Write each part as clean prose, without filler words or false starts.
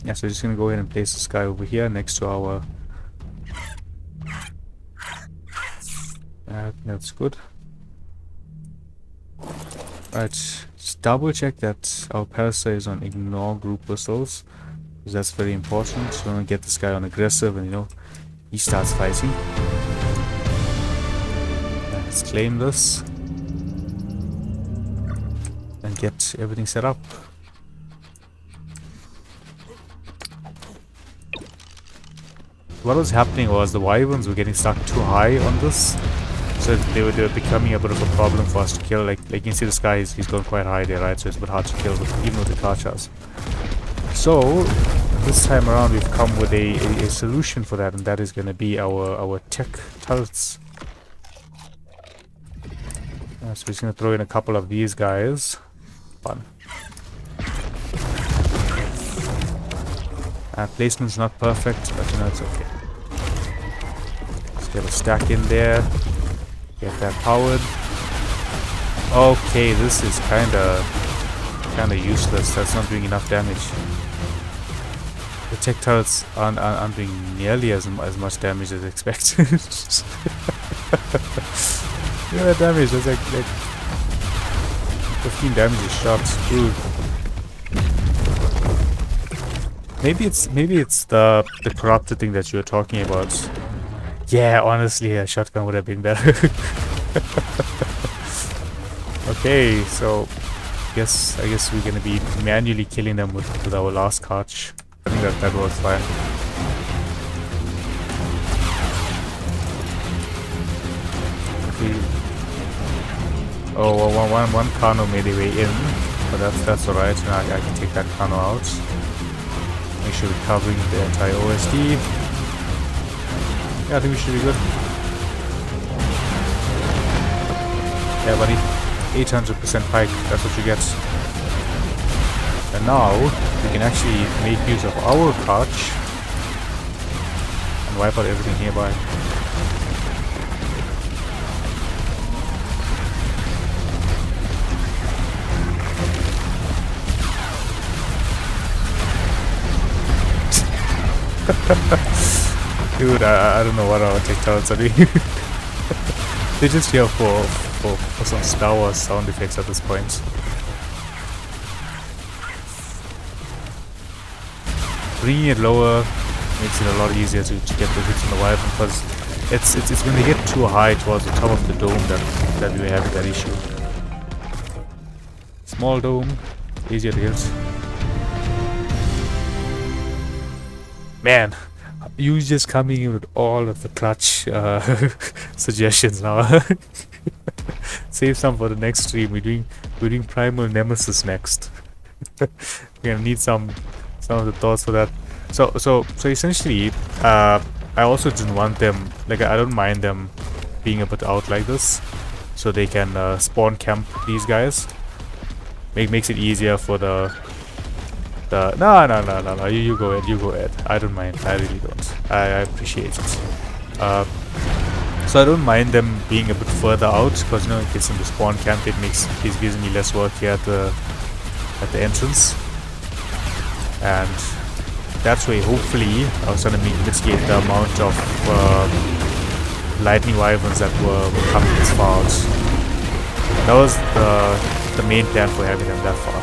Yeah, so just gonna go ahead and place this guy over here next to our... that's good. Right, just double check that our parasite is on ignore group whistles, because that's very important. So don't get this guy on aggressive and, you know, he starts fighting. Let's claim this and get everything set up. What was happening was the wyverns were getting stuck too high on this, so they were becoming a bit of a problem for us to kill. Like you can see this guy, he's gone quite high there, right? So it's a bit hard to kill, even with the Carchas. So this time around we've come with a solution for that, and that is going to be our tech turrets. So we're just going to throw in a couple of these guys. Fun. Placement's not perfect, but you know, it's okay. Let's get a stack in there. Get that powered. Okay, this is kinda useless. That's not doing enough damage. The tech turrets aren't doing nearly as much damage as expected. Look at that damage. That's like 15 damage a shot. Ooh. Maybe it's the corrupted thing that you were talking about. Yeah, honestly, a shotgun would have been better. Okay, so I guess we're gonna be manually killing them with our last Carch. I think that works fine. Okay. Oh, one Kano made their way in, but that's alright. Now I can take that Kano out. Make sure we're covering the entire OSD. Yeah, I think we should be good. Yeah, buddy. 800% pike. That's what you get. And now, we can actually make use of our Carch and wipe out everything nearby. Dude, I don't know what our tech turrets are doing. They're just here for some Star Wars sound effects at this point. Bringing it lower makes it a lot easier to get the hits on the wyvern, because it's when they get too high towards the top of the dome that we were having that issue. Small dome, easier to hit. Man, you just coming in with all of the clutch suggestions now. Save some for the next stream. We're doing Primal Nemesis next. We're gonna need some of the thoughts for that. So essentially, I also didn't want them, like, I don't mind them being a bit out like this, so they can spawn camp these guys. Makes it easier for the no, you go ahead. I don't mind. I really don't. I appreciate it. So I don't mind them being a bit further out, because, you know, it gets them to spawn camp. It gives me less work here at the entrance, and that's why hopefully I was trying to mitigate the amount of lightning wyverns that were coming this far out. That was the main plan for having them that far.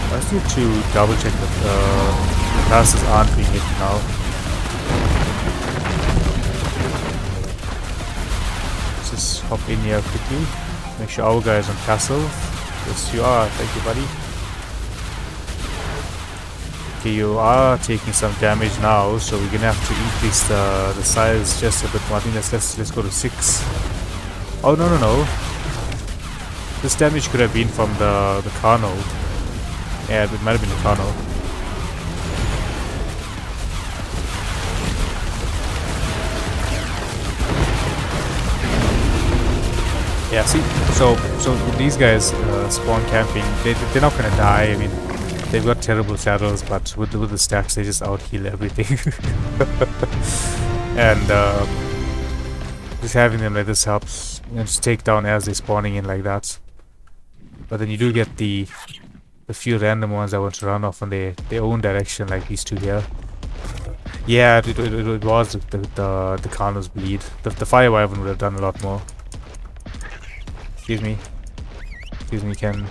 I just need to double check that the classes aren't being hit now. Let's just hop in here quickly. Make sure our guy is on castle. Yes, you are. Thank you, buddy. Okay, you are taking some damage now, so we're gonna have to increase the size just a bit more. I think let's go to 6. Oh no. This damage could have been from the Kano. Yeah, it might have been the Kano. Yeah, see, so these guys spawn camping. They're not gonna die. I mean, they've got terrible saddles, but with the stacks, they just out heal everything. And just having them like this helps, you know, just take down as they're spawning in like that. But then you do get the few random ones that want to run off in their own direction, like these two here. Yeah, it was the Carno's bleed. The fire wyvern would have done a lot more. Excuse me. Excuse me, can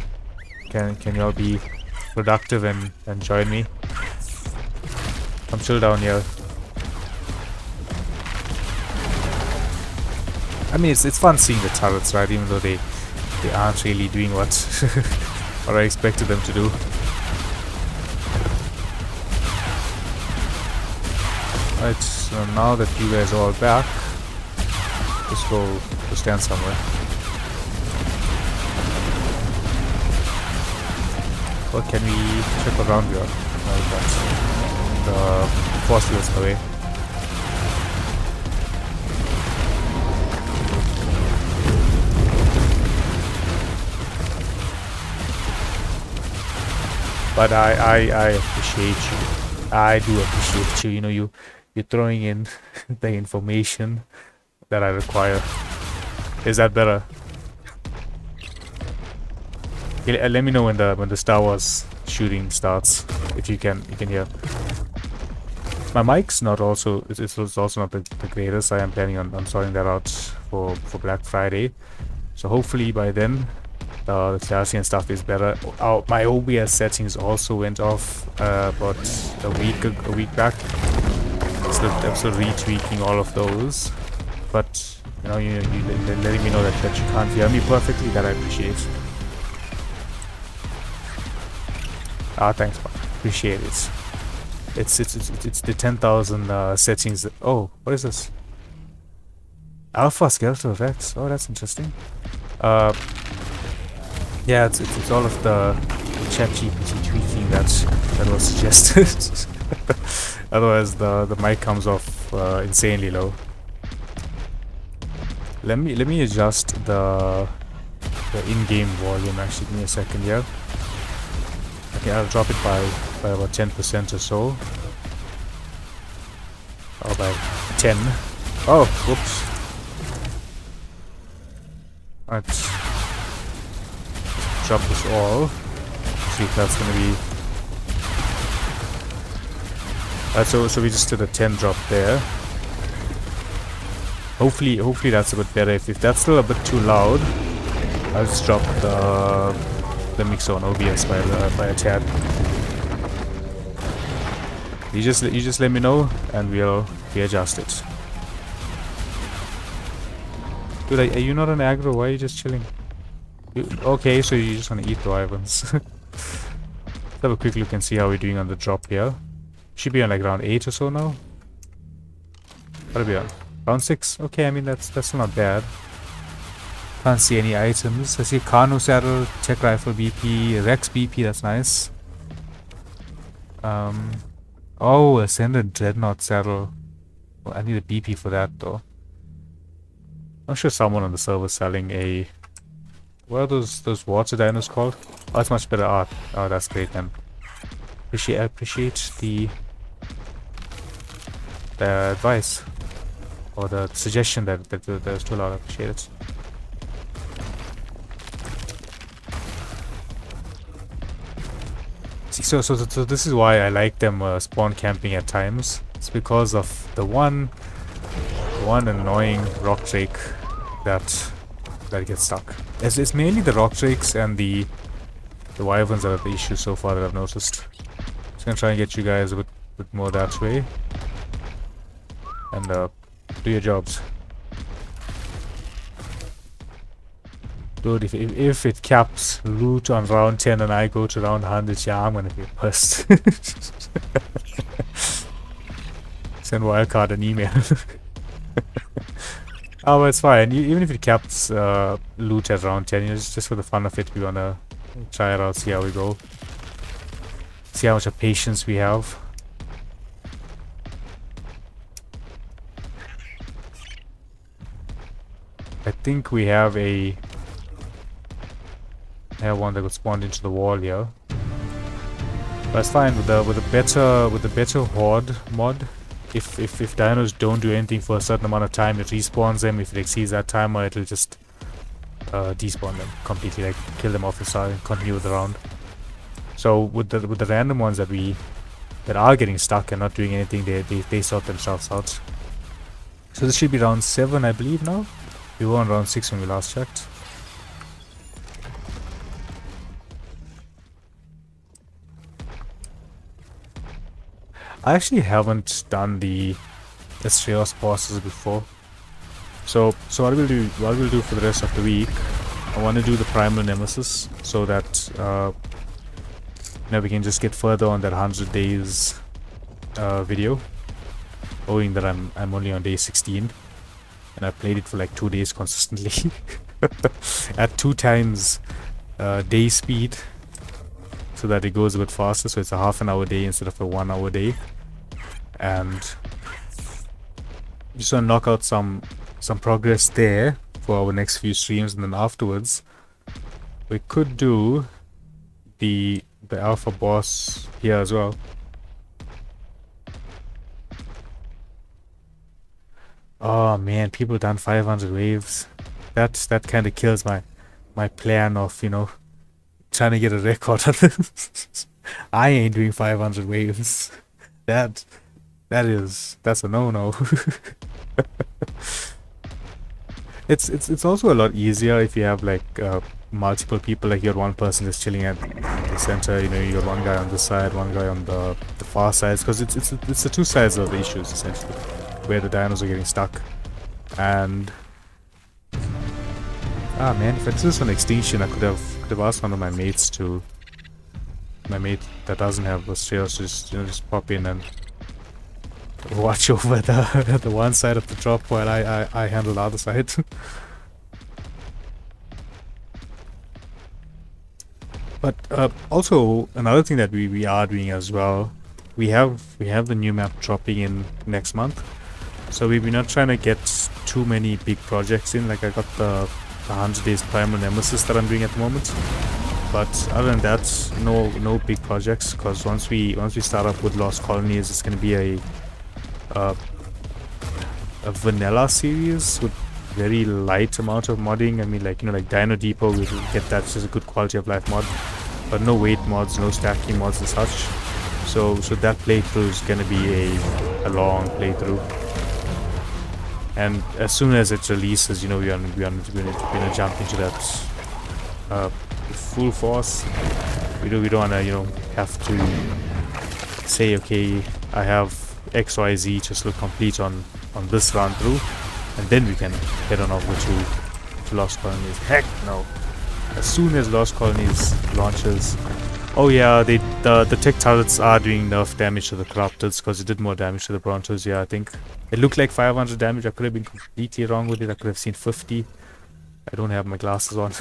y'all be productive and join me? I'm still down here. I mean, it's fun seeing the turrets, right? Even though they aren't really doing what I expected them to do. Right, so now that you guys are all back, just go stand somewhere. Or can we check around here? No, that's the force field's in the way. But I appreciate you. I do appreciate you. You know, you're throwing in the information that I require. Is that better? Okay, let me know when the Star Wars shooting starts. If you can hear. My mic's not also it's also not the greatest. I am planning on sorting that out for Black Friday. So hopefully by then the clarity and stuff is better. My OBS settings also went off about a week back. So I'm still retweaking all of those. But you know, you letting me know that you can't hear me perfectly, that I appreciate. Ah, thanks, man. Appreciate it. It's the 10,000 settings. That, oh, what is this? Alpha skeletal effects. Oh, that's interesting. Yeah, it's all of the ChatGPT tweaking that was suggested. Otherwise, the mic comes off insanely low. Let me adjust the in-game volume. Actually, give me a second here. Okay, I'll drop it by about 10% or so. Or by 10. Oh, whoops. Let's drop this all. See if that's gonna be. So we just did a 10 drop there. Hopefully that's a bit better. If that's still a bit too loud, I'll just drop the mixer on OBS by a tad. You just let me know and we'll readjust it. Dude, are you not an aggro? Why are you just chilling? Okay, so you just want to eat the wyverns. Let's have a quick look and see how we're doing on the drop here. Should be on like round 8 or so now. What'll be on? Round 6? Okay, I mean that's still not bad. Can't see any items. I see Carno saddle, tech rifle BP, Rex BP, that's nice. Oh, Ascended Dreadnought saddle. Well, I need a BP for that though. I'm sure someone on the server selling a... What are those water dinos called? Oh, it's much better art. Oh, that's great then. Appreciate the advice. Or the suggestion that there's too loud. I appreciate it. See, so this is why I like them spawn camping at times. It's because of the one annoying rock drake that gets stuck. It's mainly the rock drakes and the wyverns that are the issue so far that I've noticed. Just gonna try and get you guys a bit more that way. And do your jobs. Dude, if it caps loot on round 10 and I go to round 100, yeah, I'm gonna be pissed. Send wildcard an email. Oh, but it's fine. Even if it caps loot at round 10, you know, just for the fun of it, we wanna try it out, see how we go. See how much of patience we have. I think we have one that got spawned into the wall here. But it's fine with the better horde mod. If dinos don't do anything for a certain amount of time, it respawns them. If it exceeds that timer, it'll just despawn them completely, like kill them off the start and continue with the round. So with the random ones that are getting stuck and not doing anything, they sort themselves out. So this should be round 7, I believe now. We were on round 6 when we last checked. I actually haven't done the Astraeos bosses before. So what we'll do for the rest of the week, I want to do the primal nemesis so that we can just get further on that 100 days video. Owing that I'm only on day 16 and I played it for like 2 days consistently at 2 times day speed, so that it goes a bit faster. So it's a half an hour day instead of a 1 hour day, and just want to knock out some progress there for our next few streams, and then afterwards we could do the alpha boss here as well. Oh man, people done 500 waves. That kind of kills my plan of, you know, trying to get a record on this. I ain't doing 500 waves. That's a no-no. It's also a lot easier if you have like multiple people. Like you're one person just chilling at the center, you know, you're one guy on this side, one guy on the far sides, because it's the two sides of the issues essentially, where the dinos are getting stuck. And man, if this was an extinction, I could have asked one of my mates to, my mate that doesn't have Astraeos, just pop in and watch over the one side of the drop while I handle the other side. But also another thing that we are doing as well, we have the new map dropping in next month, so we're not trying to get too many big projects in. Like I got the 100 days primal nemesis that I'm doing at the moment, but other than that, no big projects, because once we start up with Lost Colonies, it's going to be a vanilla series with very light amount of modding. I mean, like, you know, like Dino Depot, we will get that as a good quality of life mod, but no weight mods, no stacking mods and such. So that playthrough is gonna be a long playthrough, and as soon as it releases, you know, we're gonna jump into that full force. We don't wanna, you know, have to say, okay, I have XYZ just look complete on this run through, and then we can head on over to Lost Colonies. Heck no! As soon as Lost Colonies launches, oh yeah, the tech turrets are doing enough damage to the corruptors, because it did more damage to the Brontos. Yeah, I think it looked like 500 damage. I could have been completely wrong with it. I could have seen 50. I don't have my glasses on.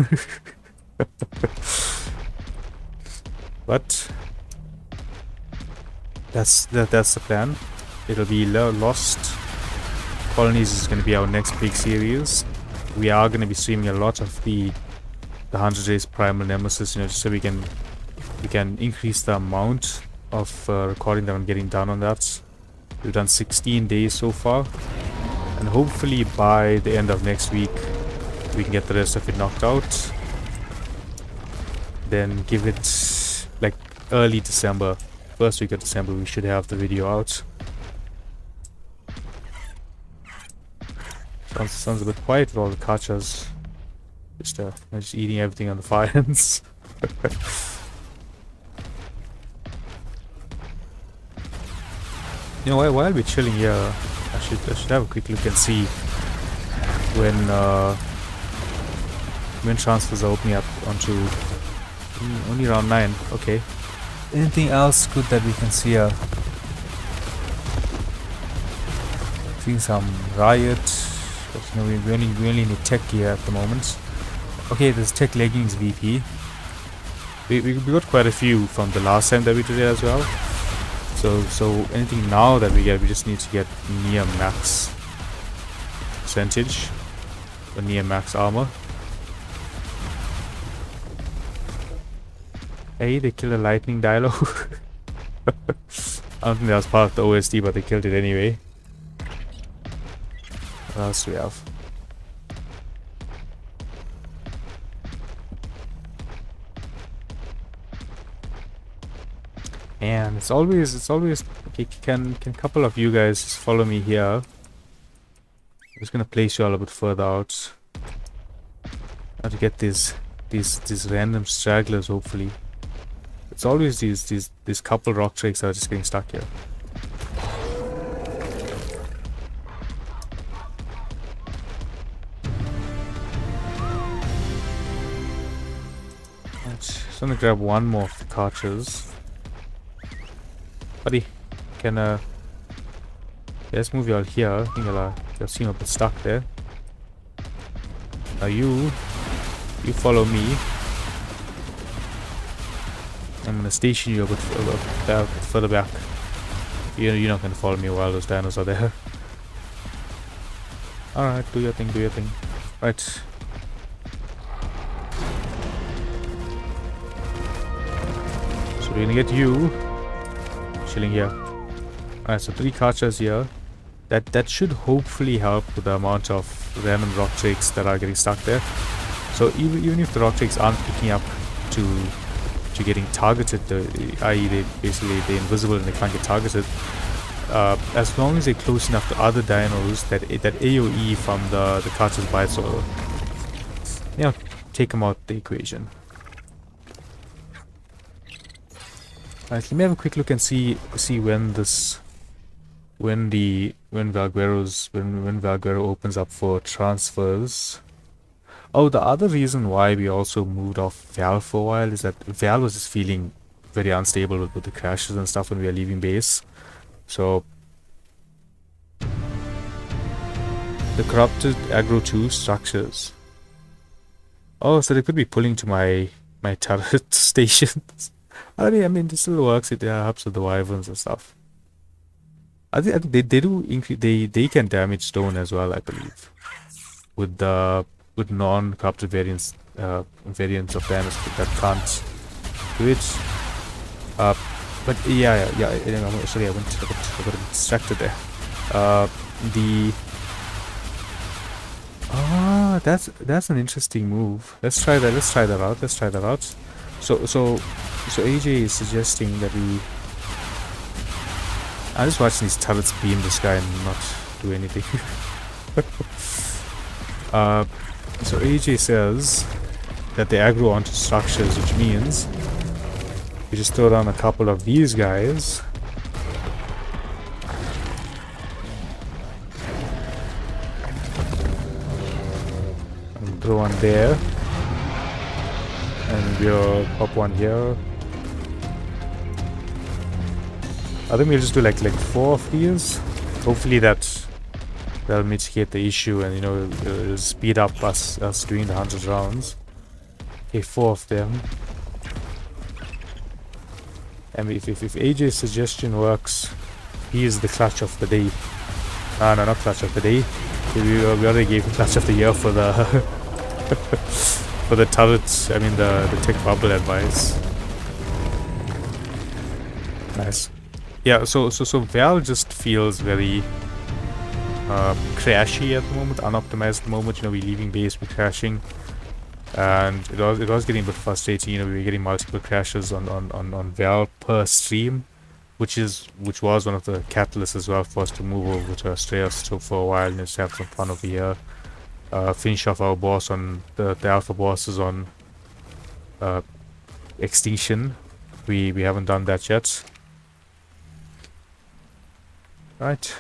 But that's the plan. It'll be Lost Colonies is going to be our next big series. We are going to be streaming a lot of the 100 days primal nemesis, you know, just so we can increase the amount of recording that I'm getting done on that. We've done 16 days so far, and hopefully by the end of next week we can get the rest of it knocked out. Then give it like early December, first week of December, we should have the video out. Sounds a bit quiet with all the Carchas just eating everything on the fire ends. You know, while we're chilling here, I should have a quick look and see when transfers are opening up onto only round 9. Okay. Anything else good that we can see here? Seeing some riot. But, you know, we only need tech gear at the moment. Okay, there's tech leggings VP. We got quite a few from the last time that we did it as well. So anything now that we get, we just need to get near max percentage or near max armor. Hey, they killed a lightning dilo. I don't think that was part of the OSD, but they killed it anyway. What else do we have? Man, it's always okay. Can a couple of you guys just follow me here? I'm just gonna place you all a bit further out. How to get these random stragglers, hopefully. It's always these couple rock tricks that are just getting stuck here. Right, just gonna grab one more of the Carchas. Buddy, can yeah, let's move you all here. I think you'll seem a bit stuck there. Now you follow me. I'm gonna station you a bit further back. You're not gonna follow me while those dinos are there. Alright, do your thing, do your thing. Right. So we're gonna get you chilling here. Alright, so 3 Carchas here. That should hopefully help with the amount of random rock tricks that are getting stuck there. So even if the rock tricks aren't picking up to getting targeted, i.e. they're invisible and they can't get targeted, as long as they're close enough to other dinos, that AoE from the Carchas bites will, you know, take them out the equation. Alright, let me have a quick look and see when Valguero opens up for transfers. Oh, the other reason why we also moved off Val for a while is that Val was just feeling very unstable with the crashes and stuff when we were leaving base. So the corrupted aggro 2 structures. Oh, so they could be pulling to my turret stations. I mean, this still works. It helps with the wyverns and stuff. I think they do increase. They can damage stone as well, I believe. With non-corrupted variants of damage that can't do it. But yeah. Sorry, I got distracted there. That's an interesting move. Let's try that out. So AJ is suggesting that we. I'm just watching these turrets beam this guy and not do anything. So AJ says that they aggro onto structures, which means we just throw down a couple of these guys. And throw one there. And we'll pop one here. I think we'll just do like 4 of these. Hopefully that'll mitigate the issue, and it'll speed up us doing the 100 rounds. Okay, 4 of them. And if AJ's suggestion works, he is the clutch of the day. No, not clutch of the day. We already gave clutch of the year for the for the turrets. I mean the tech bubble advice. Nice. Yeah. So Val just feels very crashy at the moment, unoptimized at the moment. We're leaving base, we're crashing, and it was getting a bit frustrating. We were getting multiple crashes on Val per stream, which was one of the catalysts as well for us to move over to Astraeos. So for a while, just have some fun over here, finish off our boss on the alpha bosses on extinction. We haven't done that yet. Right.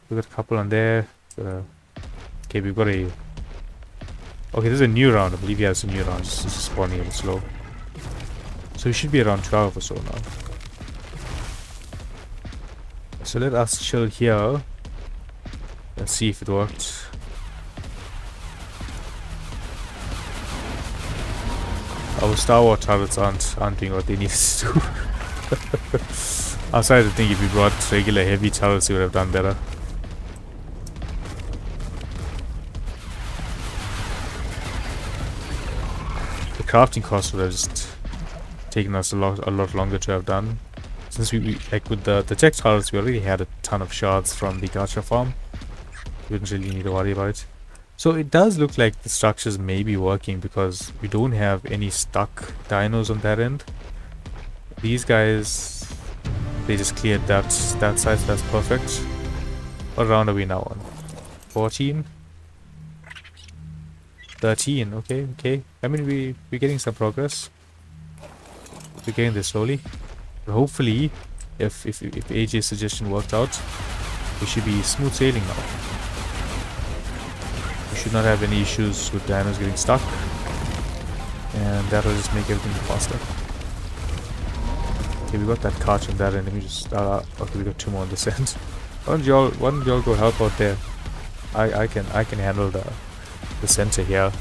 We got a couple on there. Okay, we've got a. Okay, there's a new round. I believe he has a new round. It's just spawning a bit slow. So we should be around 12 or so now. So let us chill here. Let's see if it worked. Our Star Wars turrets aren't doing what they need to do. I started to think if we brought regular heavy turrets, we would have done better. The crafting cost would have just taken us a lot longer to have done. Since we like with the tech turrets, we already had a ton of shards from the Carcha farm. We didn't really need to worry about it. So it does look like the structures may be working because we don't have any stuck dinos on that end. These guys They just cleared that side, so that's perfect. What round are we now on? 14? 13, okay. I mean, we're getting some progress. We're getting this slowly. But hopefully, if AJ's suggestion worked out, we should be smooth sailing now. We should not have any issues with dinos getting stuck. And that'll just make everything faster. Okay, we got that Carch on that end. Let me just okay, we got 2 more on this end. Why don't y'all go help out there? I can handle the center here.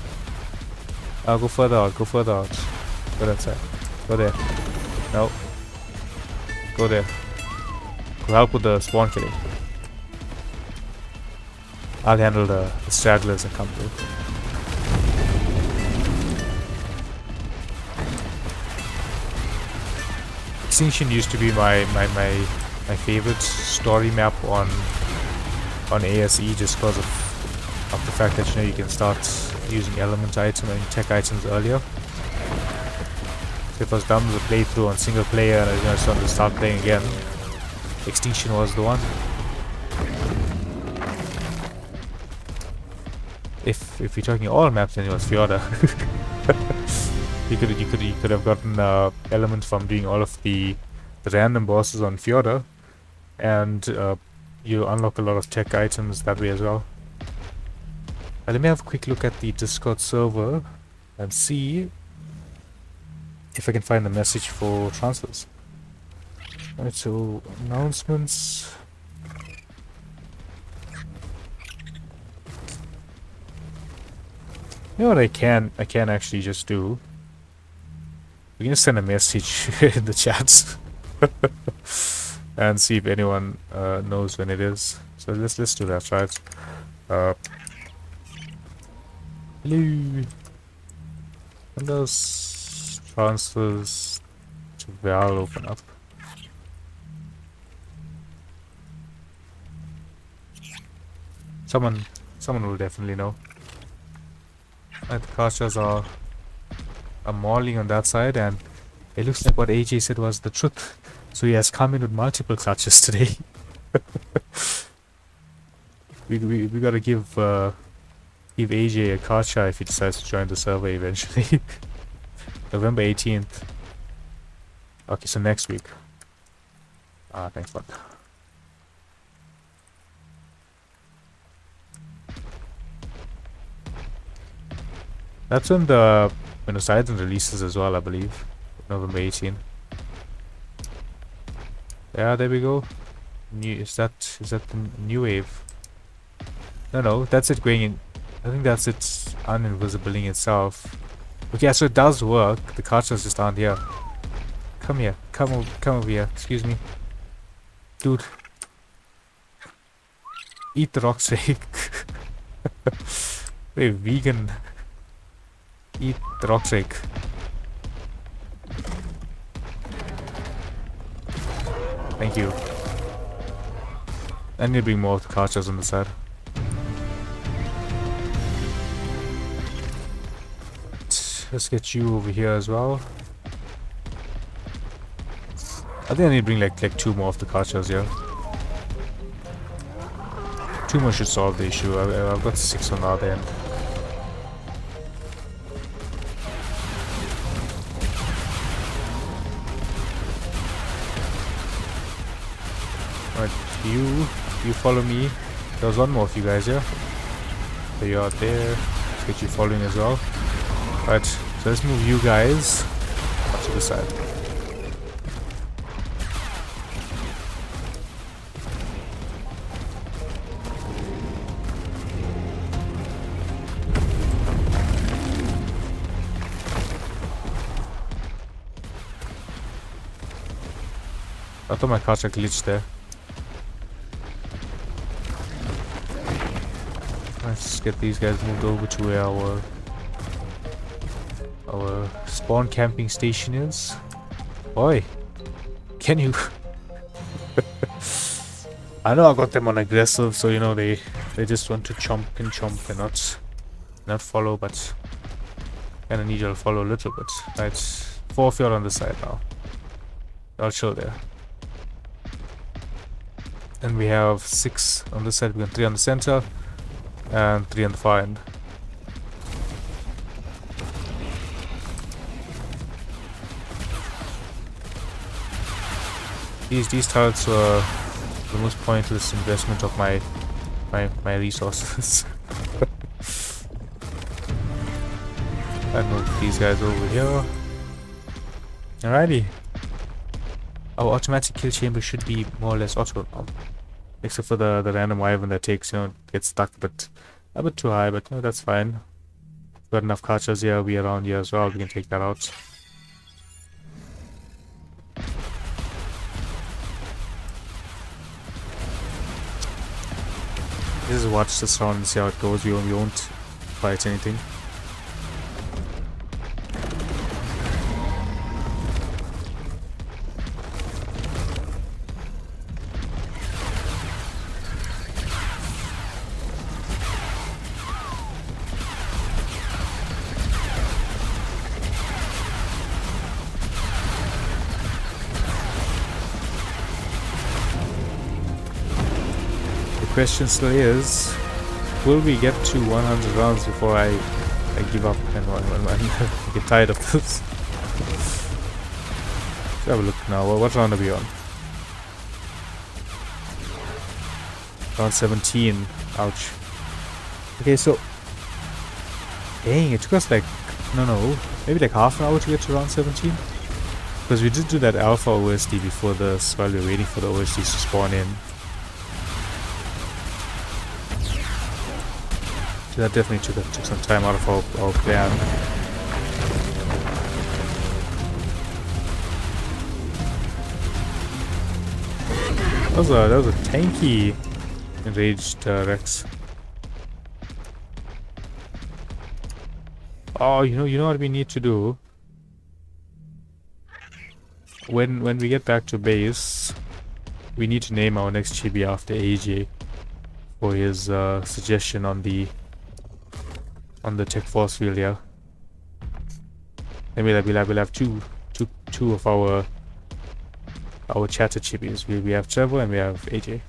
I'll go further out, Go that side. Go there. No. Go there. Go help with the spawn killing. I'll handle the stragglers that come through. Extinction used to be my favorite story map on ASE, just because of the fact that you can start using element item and tech items earlier. So if I was done with the playthrough on single player and I just wanted to start playing again, Extinction was the one. If you're talking all maps, then it was Fjorda. You could have gotten elements from doing all of the random bosses on Fjorda, and you unlock a lot of tech items that way as well. Let me have a quick look at the Discord server and see if I can find a message for transfers. Alright, so announcements. You know what I can actually just do? We can just send a message in the chats and see if anyone knows when it is. So let's do that, right? Hello. When does transfers to Val open up? Someone will definitely know. Right, the Carchas are mauling on that side, and it looks like what AJ said was the truth. So he has come in with multiple clutches today. we gotta give AJ a Carcha if he decides to join the server eventually. November 18th. Okay, so next week. Thanks, fuck. That's when the Siren releases as well, I believe. November 18th. Yeah, there we go. Is that the new wave? No, that's it going in. I think that's it uninvisibling itself. Okay, so it does work. The Carchas just aren't here. Come here. Come over here. Excuse me. Dude. Eat the rock snake. Wait, vegan. Eat the rock snake. Thank you. I need to bring more of the Carchas on the side. Let's get you over here as well. I think I need to bring like 2 more of the Carchas here. 2 more should solve the issue. I've got 6 on the other end. Alright, you follow me. There was 1 more of you guys here. There you are there. Let's get you following as well. Right, so let's move you guys up to the side. I thought my Carcha glitched there. Let's get these guys moved over to where our spawn camping station is. Boy, can you? I know I got them on aggressive, so you know they just want to chomp and not follow, but kinda need you to follow a little bit. Right, 4 of you are on the side now. I'll chill there. And we have 6 on this side. We got 3 on the center and 3 on the far end. These turrets were the most pointless investment of my resources. I move these guys over here. Alrighty. Our automatic kill chamber should be more or less auto now. Except for the random wyvern that takes, gets stuck a bit too high, but that's fine. Got enough Carchas here, we around here as well, we can take that out. This is watch this round and see how it goes. We won't fight anything. The question still is, will we get to 100 rounds before I give up and I get tired of this? Let's have a look now. What round are we on? Round 17. Ouch. Okay, so dang, it took us like maybe like half an hour to get to round 17. Because we did do that alpha OSD before this while we were waiting for the OSDs to spawn in. That definitely took some time out of our plan. That was a tanky enraged Rex. Oh, you know what we need to do? When we get back to base, we need to name our next chibi after AJ for his suggestion on the tech force field here. And we'll have two of our chatter chibis. We have Trevor and we have AJ.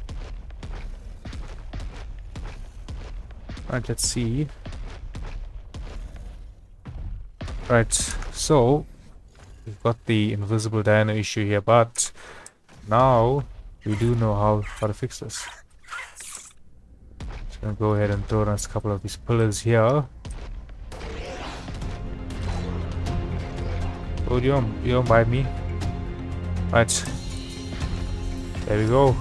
Right, let's see. Right, so we've got the invisible dino issue here, but now we do know how to fix this. Just gonna go ahead and throw down a couple of these pillars here. Oh, you don't bite me. Right. There we go.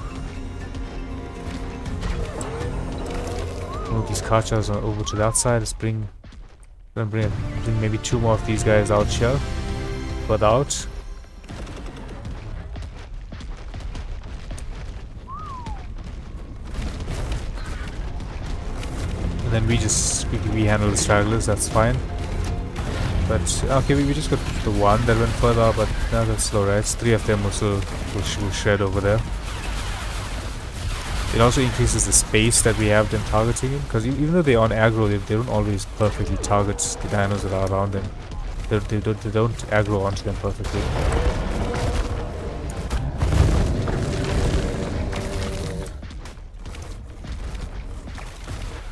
Move these Carchas over to that side. Let's bring maybe 2 more of these guys out here. Further out. And then we handle the stragglers, that's fine. But okay, we just got the one that went further, but now that's slow, right? 3 of them will shred over there. It also increases the space that we have them targeting in, because even though they're on aggro, they don't always perfectly target the dinos that are around them. They don't aggro onto them perfectly.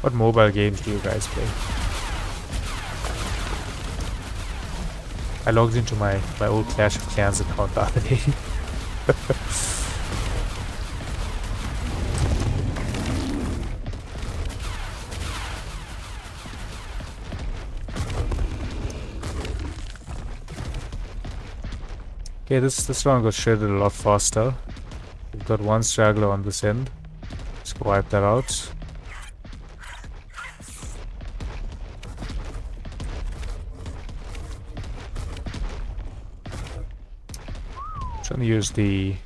What mobile games do you guys play? I logged into my old Clash of Clans account the other day. Okay, this round got shredded a lot faster. We've got 1 straggler on this end. Let's go wipe that out. Trying to use the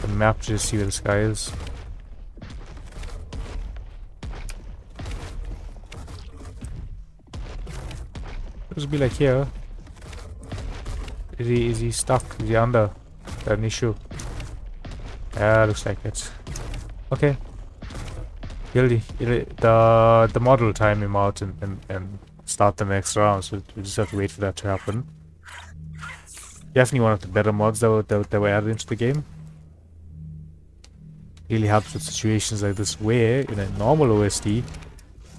map to see where this guy is. It'll be like here. Is he stuck? Is he under? Is that an issue? Yeah, looks like it. Okay. The model will time him out and start the next round, so we just have to wait for that to happen. Definitely one of the better mods that were added into the game. really helps with situations like this where in a normal OSD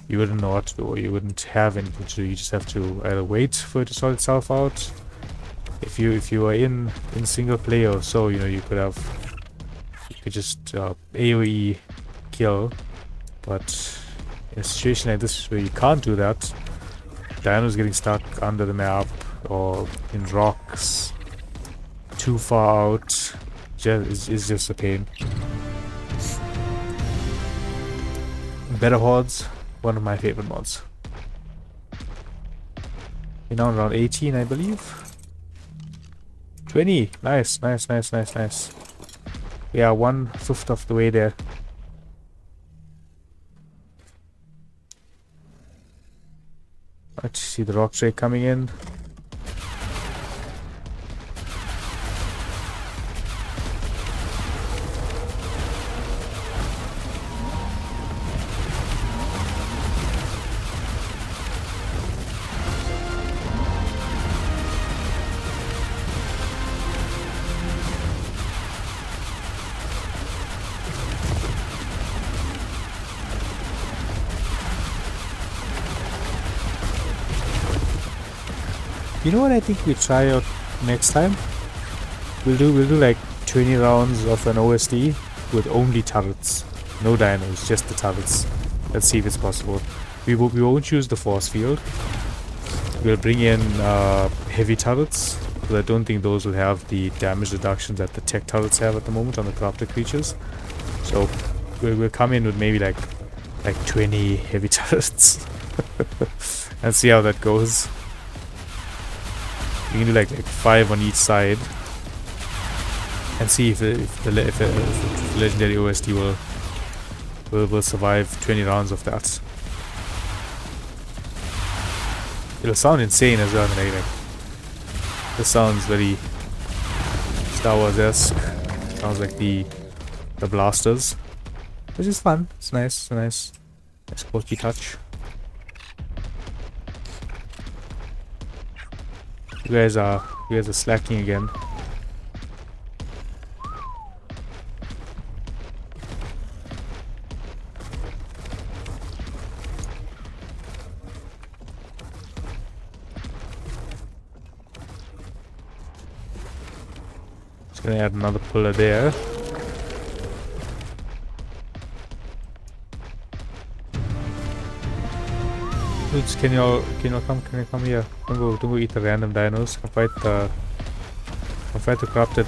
you wouldn't know what to do, or you wouldn't have anything to do. You just have to either wait for it to sort itself out. If you were in single player or so, you know, you could just AoE kill. But in a situation like this where you can't do that, dinos getting stuck under the map or in rocks too far out is just a pain. Better hordes, one of my favorite mods. We're now around 18, I believe. 20! Nice, nice, nice, nice, nice. We are 1/5 of the way there. Let's see the rock drake coming in. You know what I think we try out next time? We'll do like 20 rounds of an OSD with only turrets. No dinos, just the turrets. Let's see if it's possible. We won't use the force field. We'll bring in heavy turrets, because I don't think those will have the damage reduction that the tech turrets have at the moment on the crafted creatures. So we'll come in with maybe like 20 heavy turrets and see how that goes. We can do like 5 on each side and see if the legendary OSD will survive 20 rounds of that. It'll sound insane as well. Like this sounds very Star Wars-esque. Sounds like the blasters, which is fun. It's nice. It's a nice quirky touch. You guys are slacking again. Just gonna add another puller there. Dudes, can you all come here? Don't go eat the random dinos. Come fight the corrupted.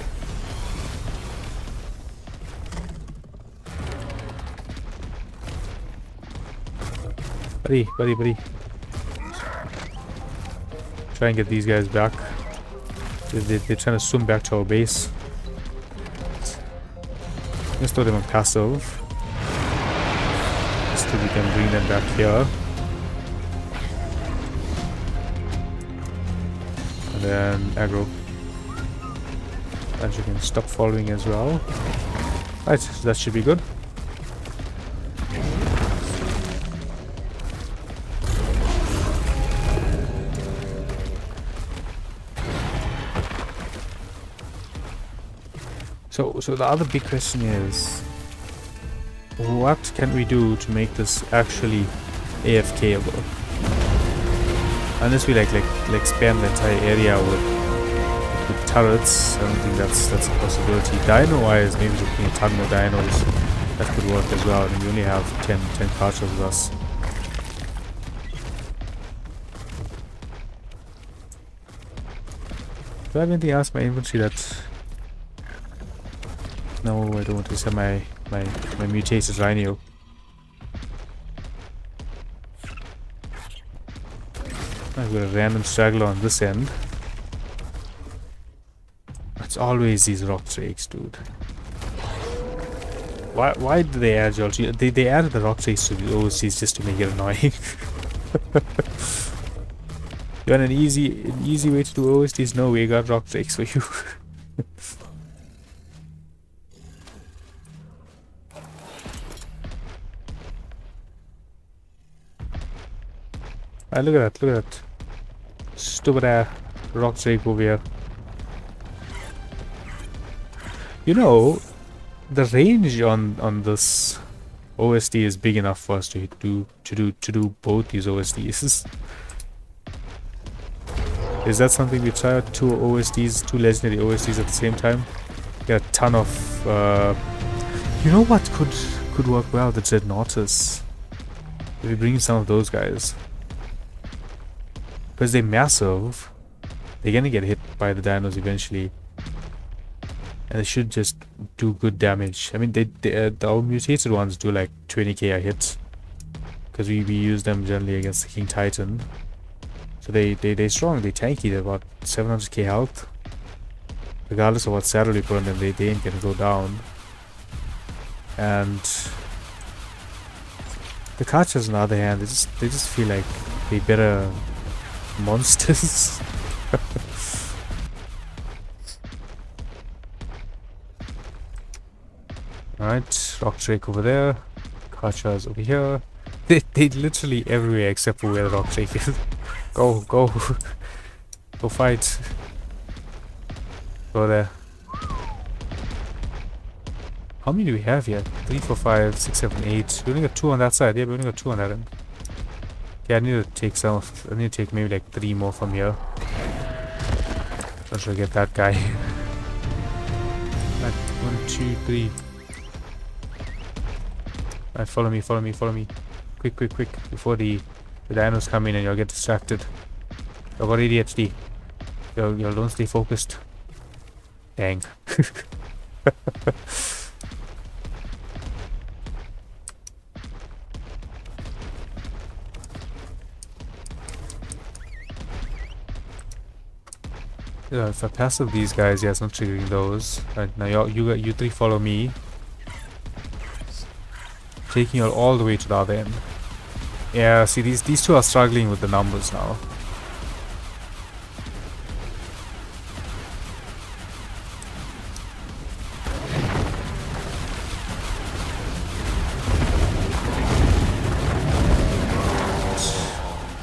Buddy. Try and get these guys back. They're trying to swim back to our base. Let's throw them on passive. Just so we can bring them back here. And then aggro. And you can stop following as well. Right, so that should be good. So the other big question is, what can we do to make this actually AFKable? Unless we like spam the entire area with turrets, I don't think that's a possibility. Dino-wise, maybe looking a ton more dinos, that could work as well. I mean, we only have 10 Carchas with us. Do I have anything else in my inventory that... No, I don't want to send my mutated rhino. I've got a random straggler on this end. It's always these rock drakes, dude. Why did they add Georgie? They added the rock drakes to the OCs just to make it annoying. You want an easy way to do OSDs? No, we got rock drakes for you. Look at that. Stupid rock drake over here. You know, the range on this OSD is big enough for us to do both these OSDs. Is that something we try out? Two OSDs, two legendary OSDs at the same time? Get a ton of you know what could work well? The Dreadnoughtus. If we bring in some of those guys. Because they're massive. They're gonna get hit by the dinos eventually. And they should just do good damage. I mean, our mutated ones do like 20k a hit. Because we use them generally against the King Titan. So they're strong, they're tanky, they're about 700k health. Regardless of what saddle we put on them, they ain't gonna go down. And the Carchas on the other hand, they just feel like they're better monsters. Alright, Rock Drake over there, Carchas over here. They literally everywhere except for where the Rock Drake is. Go, go. Go fight. Go there. How many do we have here? 3, 4, 5, 6, 7, 8. We only got 2 on that side. Yeah, we only got 2 on that end. Yeah, I need to take I need to take maybe like 3 more from here. Not sure I get that guy. 1, 2, 3. Alright, follow me, follow me, follow me. Quick, quick, quick. Before the dinos come in and you'll get distracted. You've got ADHD. You don't stay focused. Dang. Yeah, if I passive these guys, yeah, it's not triggering those. Right, now you 3 follow me. Taking you all the way to the other end. Yeah, see these 2 are struggling with the numbers now.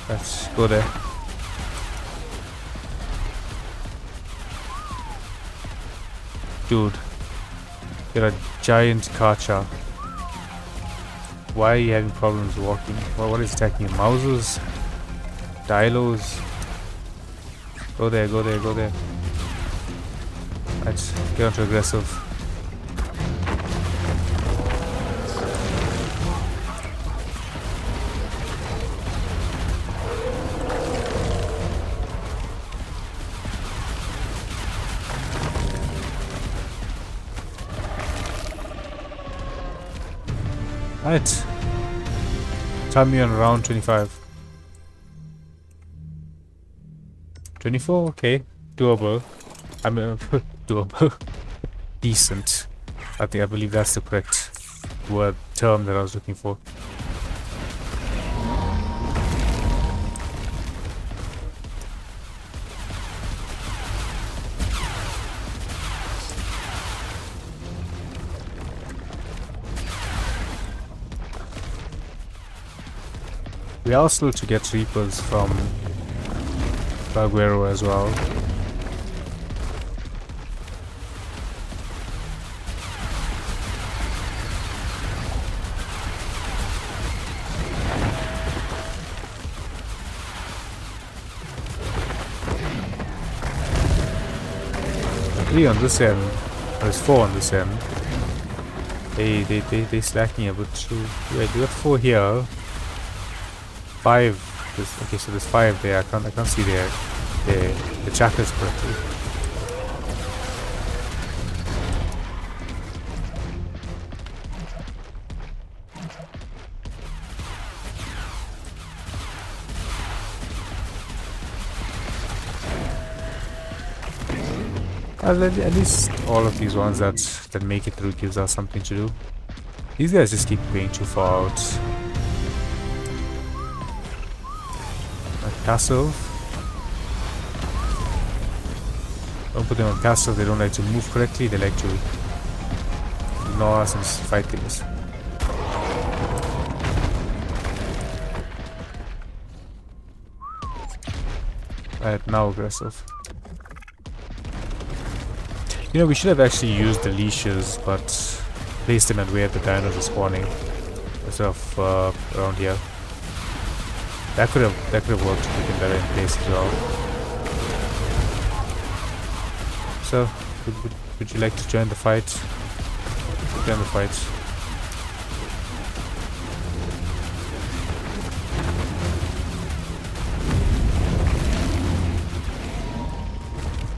Let's go there. Dude, you're a giant Carcha. Why are you having problems walking? Well, what is attacking you? Mousers? Dilos? Go there, go there, go there. Let's get onto aggressive. Right. Time me on round 25. 24? Okay. Doable. I mean, doable. Decent. I believe that's the correct term that I was looking for. We are still to get Reapers from Baguero as well. Three on this end. There's 4 on this end. They slacking a bit too. Wait, we got 4 here. 5. Okay, so there's 5 there. I can't see the trackers correctly. At least all of these ones that make it through gives us something to do. These guys just keep going too far out. Passive. Don't put them on passive, they don't like to move correctly, they like to ignore us and fight things. Right, now aggressive. You know, we should have actually used the leashes, but place them at where the dinos are spawning instead of around here. That could have worked even better in place as well. So, would you like to join the fight? Join the fight.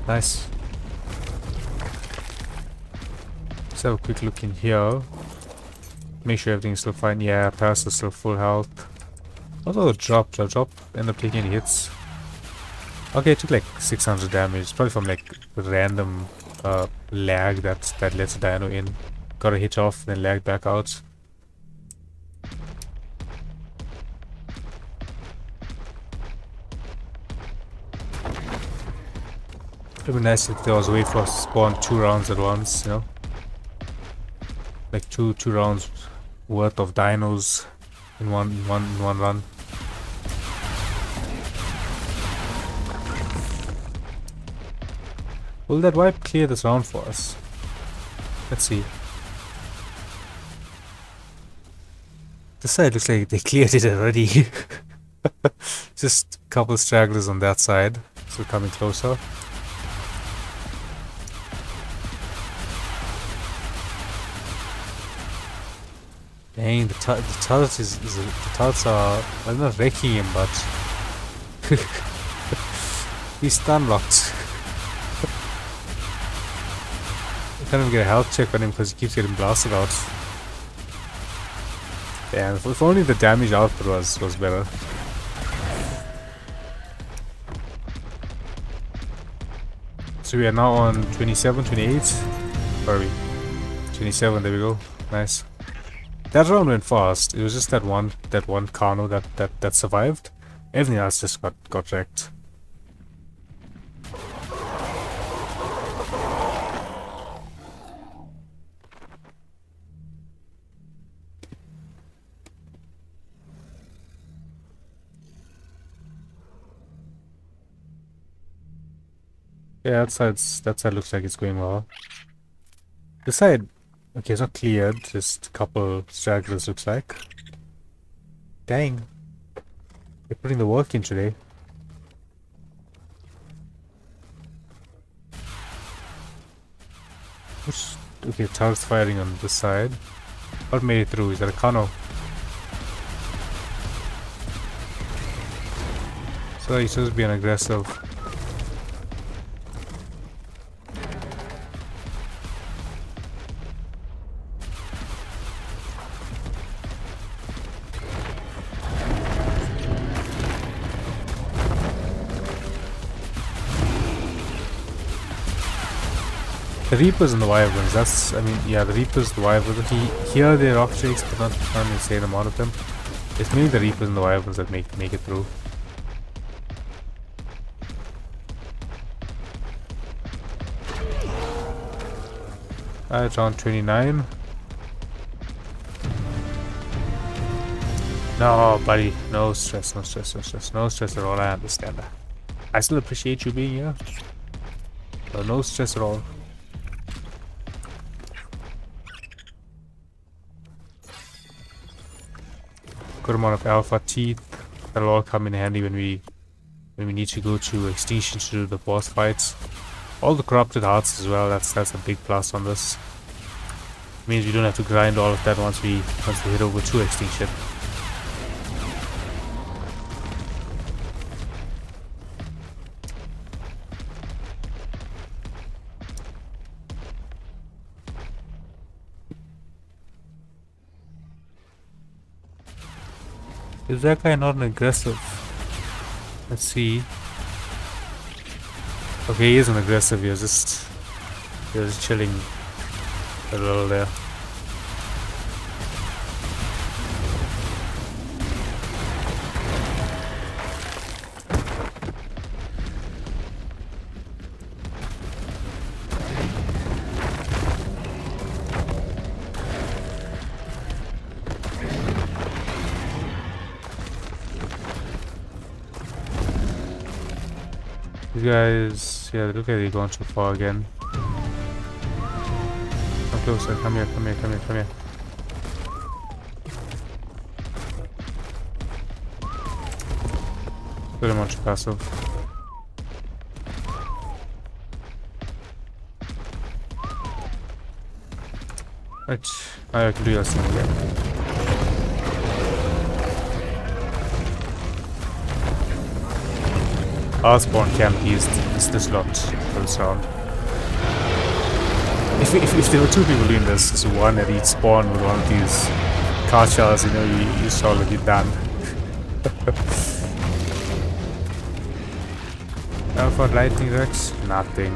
Nice. Let's have a quick look in here. Make sure everything's still fine. Yeah, Paris is still full health. Also, drop end up taking any hits. Okay, it took like 600 damage. Probably from like random lag that lets Dino in. Got a hit off, then lagged back out. It would be nice if there was a way for us to spawn 2 rounds at once, you know? Like two rounds worth of dinos in one run. Will that wipe clear this round for us? Let's see. This side looks like they cleared it already. Just a couple stragglers on that side, so coming closer. Dang, the turrets are, I'm not wrecking him, but he's stun locked. I can't even get a health check on him because he keeps getting blasted out. Damn, if only the damage output was better. So we are now on 27, 28. Where are we? 27, there we go. Nice. That round went fast. It was just that one Carno that survived. Everything else just got wrecked. Yeah, that side looks like it's going well. This side, okay, it's not cleared, just a couple stragglers looks like. Dang. They're putting the work in today. Okay, turret's firing on this side. What made it through? Is that a Kano? So he's supposed to be an aggressive. The Reapers and the Wyverns, that's, I mean, yeah, the Reapers, the Wyverns, here they're rock shakes, but not an insane amount of them. It's mainly the Reapers and the Wyverns that make it through. Alright, round 29. No, buddy, no stress at all, I understand that. I still appreciate you being here, but no stress at all. Good amount of alpha teeth that'll all come in handy when we need to go to extinction to do the boss fights. All the corrupted hearts as well. That's a big plus on this. It means we don't have to grind all of that once we head over to extinction. Is that guy not an aggressive? Let's see. Okay, he is an aggressive. He was just chilling a little there. These guys, yeah, they look like they're going too far again. closer. Come here, come here, come here, come here. Put him on passive. Right. I can do that thing again. Our spawn camp is this lot for the sound. If there were two people doing this, so one at each spawn with one of these Carchas, you know, you solidly done. For lightning Rex, nothing.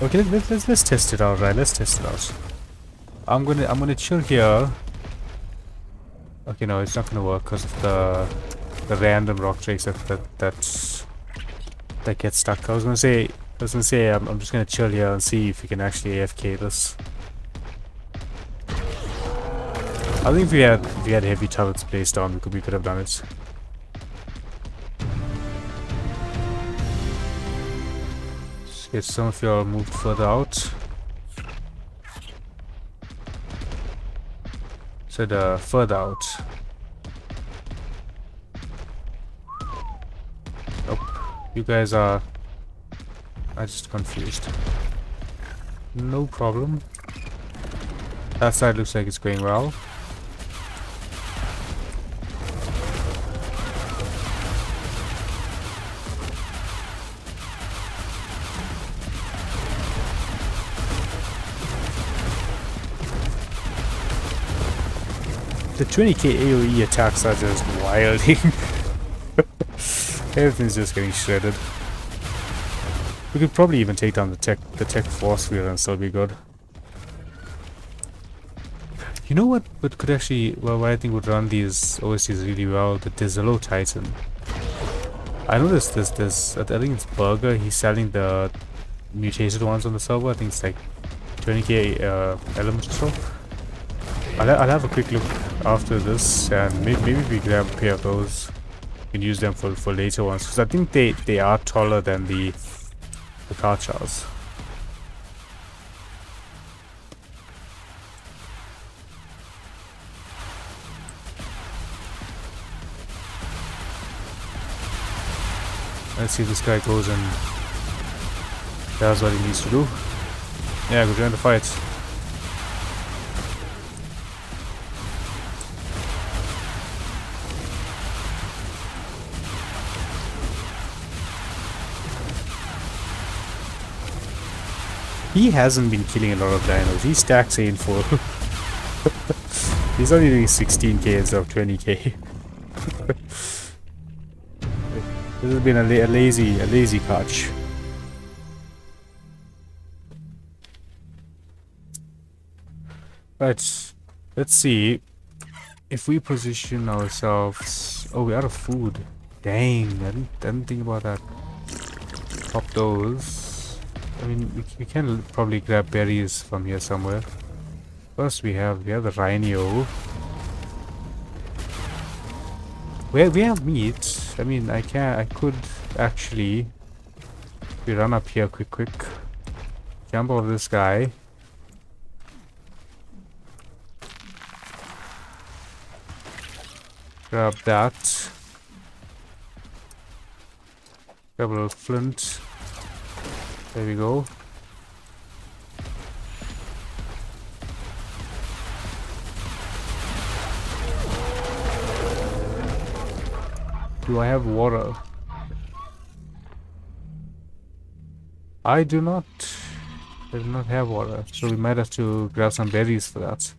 Okay, let's test it out, right? Let's test it out. I'm gonna chill here. Okay, no, it's not gonna work because of the random rock drakes that get stuck. I was gonna say I'm just gonna chill here and see if we can actually AFK this. I think if we had heavy turrets placed down, we could have done it. Get some of y'all moved further out. Said further out. Nope. You guys are just confused. No problem. That side looks like it's going well. The 20k AoE attacks are just wilding. Everything's just getting shredded. We could probably even take down the tech force field and still be good. You know what could actually, well, what I think would run these OSDs really well? There's a low Titan. I know this, I think it's Burger, he's selling the mutated ones on the server. I think it's like 20k elements or so. I'll have a quick look after this, and maybe we grab a pair of those and use them for later ones, because I think they are taller than the Carchas. Let's see if this guy goes and does what he needs to do. Yeah, go join the fight. He hasn't been killing a lot of dinos. He stacks in for. He's only doing 16k instead of 20k. This has been a lazy catch. Right, let's see if we position ourselves. Oh, we're out of food. Dang, I didn't think about that. Pop those. I mean, we can probably grab berries from here somewhere. First, we have the rhino. We have meat. I mean, I could actually. We run up here quick. Jump over this guy. Grab that. Grab a little flint. There we go. Do I have water? I do not. I do not have water, so we might have to grab some berries for that.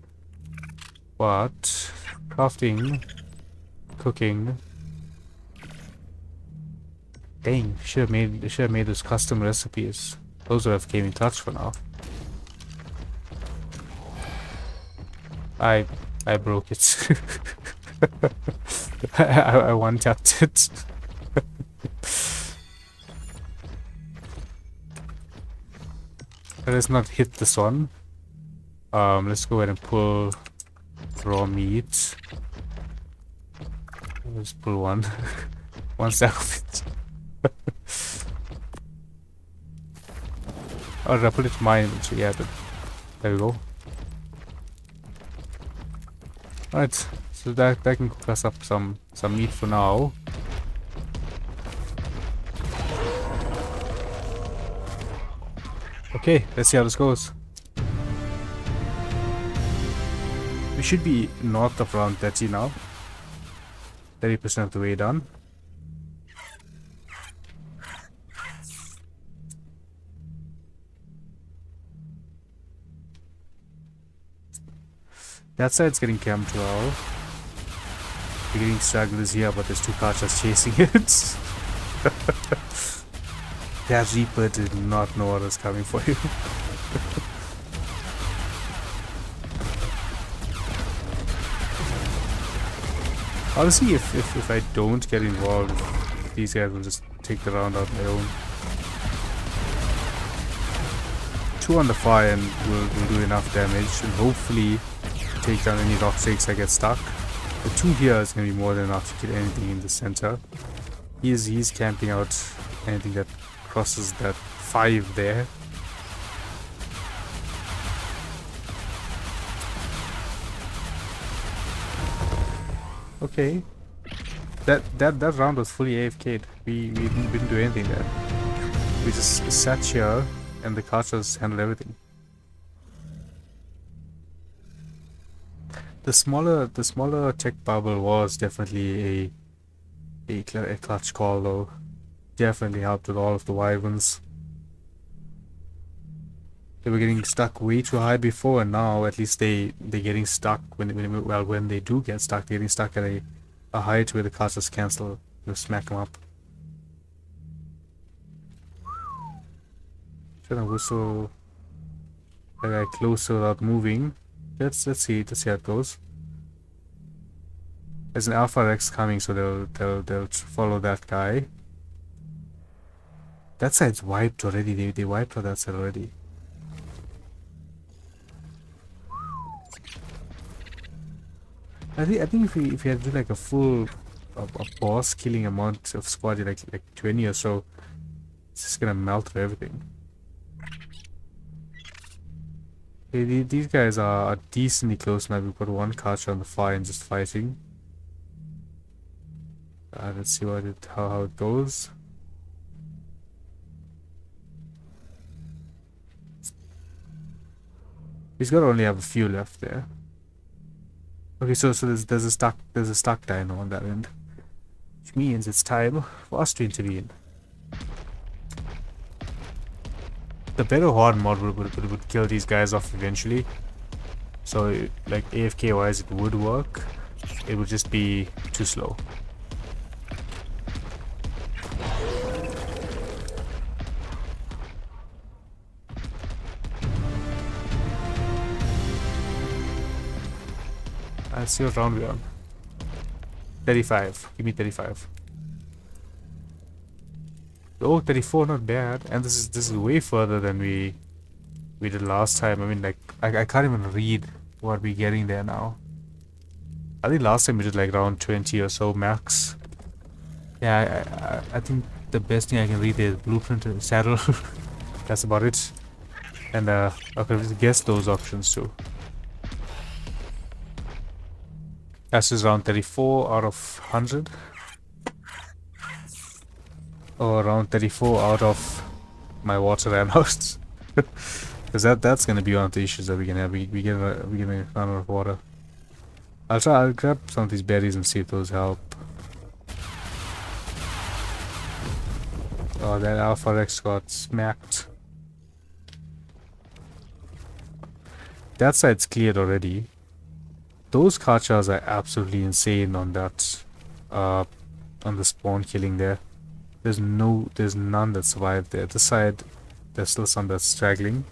But crafting, cooking. Dang, should have made those custom recipes. Those would have came in touch for now. I I broke it. I one tapped it. Let's not hit this one. Let's go ahead and pull raw meat. Let's pull one. One stack of it. Oh, did I put it to my inventory? Yeah, there we go. Alright, so that can cook us up some meat for now. Okay, let's see how this goes. We should be north of around 30 now. 30% of the way done. That side's getting camped well. We're getting stragglers here, but there's two Carchas chasing it. That Reaper did not know what was coming for you. Honestly, if I don't get involved, these guys will just take the round out on their own. 2 on the fire and will do enough damage, and hopefully take down any rock shakes that get stuck. The 2 here is going to be more than enough to kill anything in the center. He's camping out anything that crosses that 5 there. Okay. That round was fully AFK'd. We didn't do anything there. We just sat here and the Carchas handled everything. The smaller tech bubble was definitely a clutch call though. Definitely helped with all of the wyverns. They were getting stuck way too high before, and now at least they're getting stuck when they do get stuck, they're getting stuck at a height where the Carchas cancel. You smack them up. Trying to whistle the guy closer without moving. Let's see how it goes. There's an Alpha Rex coming, so they'll follow that guy. That side's wiped already. They wiped on that side already. I think if we had to do like a full a boss killing amount of squad, like 20 or so, it's just gonna melt through everything. Okay, these guys are decently close now. We've got one Carcha on the fire and just fighting. Let's see how it goes. He's got to only have a few left there. Okay, so there's a stuck dino on that end, which means it's time for us to intervene. The better horde mod would kill these guys off eventually. So like AFK wise it would work. It would just be too slow. Let's see what round we're on. 35. Give me 35. Oh, 34, not bad. And this is way further than we did last time. I mean, like I can't even read what we're getting there now. I think last time we did like around 20 or so max. Yeah, I think the best thing I can read is blueprint and saddle. That's about it. And I could guess those options too. That's just around 34 out of 100. Or around 34 out of my water ran out. Because that's gonna be one of the issues that we're gonna have. We're gonna run out of water. I'll grab some of these berries and see if those help. Oh, that Alpha Rex got smacked. That side's cleared already. Those Carchas are absolutely insane on that, on the spawn killing there. There's none that survived there. This side, there's still some that's straggling.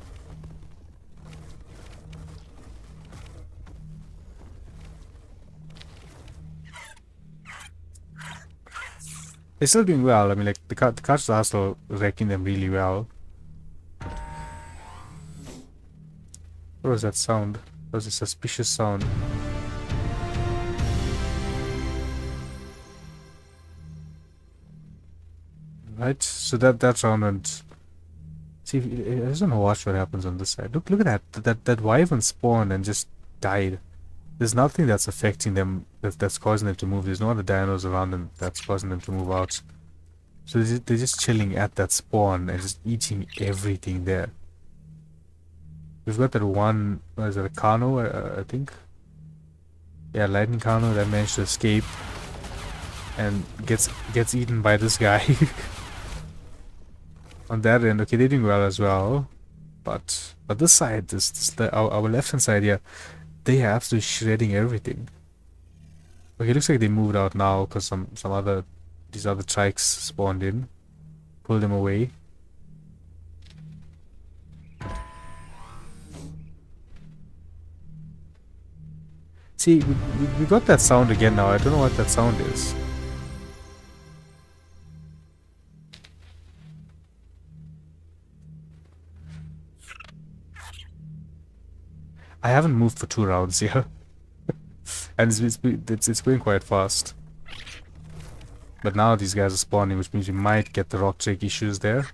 They're still doing well. I mean, like, the Carchas are still wrecking them really well. What was that sound? That was a suspicious sound. Right, so that's round and see. I just don't know watch what happens on this side. Look at that wyvern spawned and just died. There's nothing that's affecting them that's causing them to move. There's no other dinos around them that's causing them to move out. So they're just chilling at that spawn and just eating everything there. We've got that one. What is it, a Carno? I think. Yeah, lightning Carno that managed to escape and gets eaten by this guy. On that end, okay, they're doing well as well, but this side, our left hand side here, they are absolutely shredding everything. Okay, looks like they moved out now because these other trikes spawned in, pulled them away. See, we got that sound again now. I don't know what that sound is. I haven't moved for 2 rounds here, and it's going quite fast. But now these guys are spawning, which means we might get the rock drake issues there.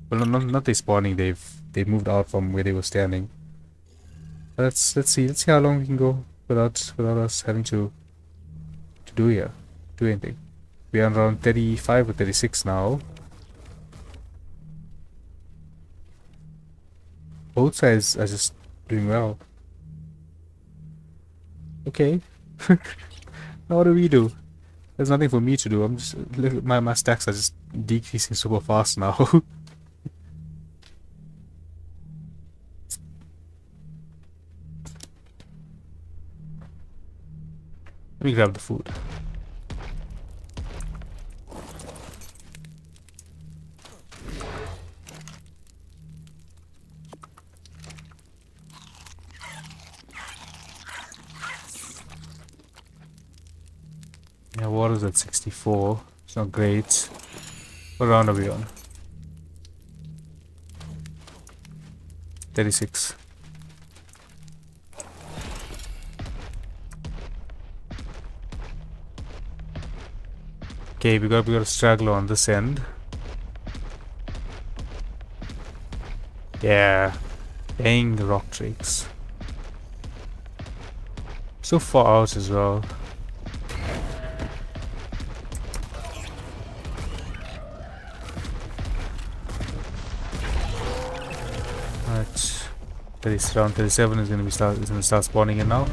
Well, not they spawning. They've moved out from where they were standing. But let's see how long we can go without us having to do anything. We are around 35 or 36 now. Both sides are just doing well. Okay. Now what do we do? There's nothing for me to do. I'm just my stacks are just decreasing super fast now. Let me grab the food. Yeah, water's at 64. It's not great. What round are we on? 36. Okay, we got a straggler on this end. Yeah, dang the rock drakes. So far out as well. Alright, round 37 is gonna start spawning in now.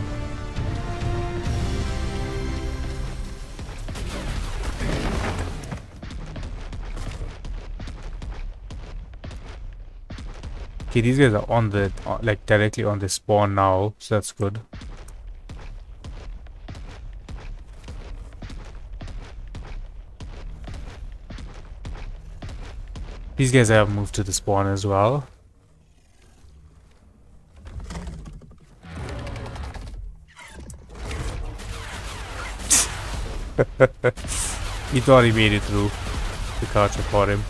Okay, these guys are on the like directly on the spawn now, so that's good. These guys have moved to the spawn as well. He thought he made it through. The Carcha caught him.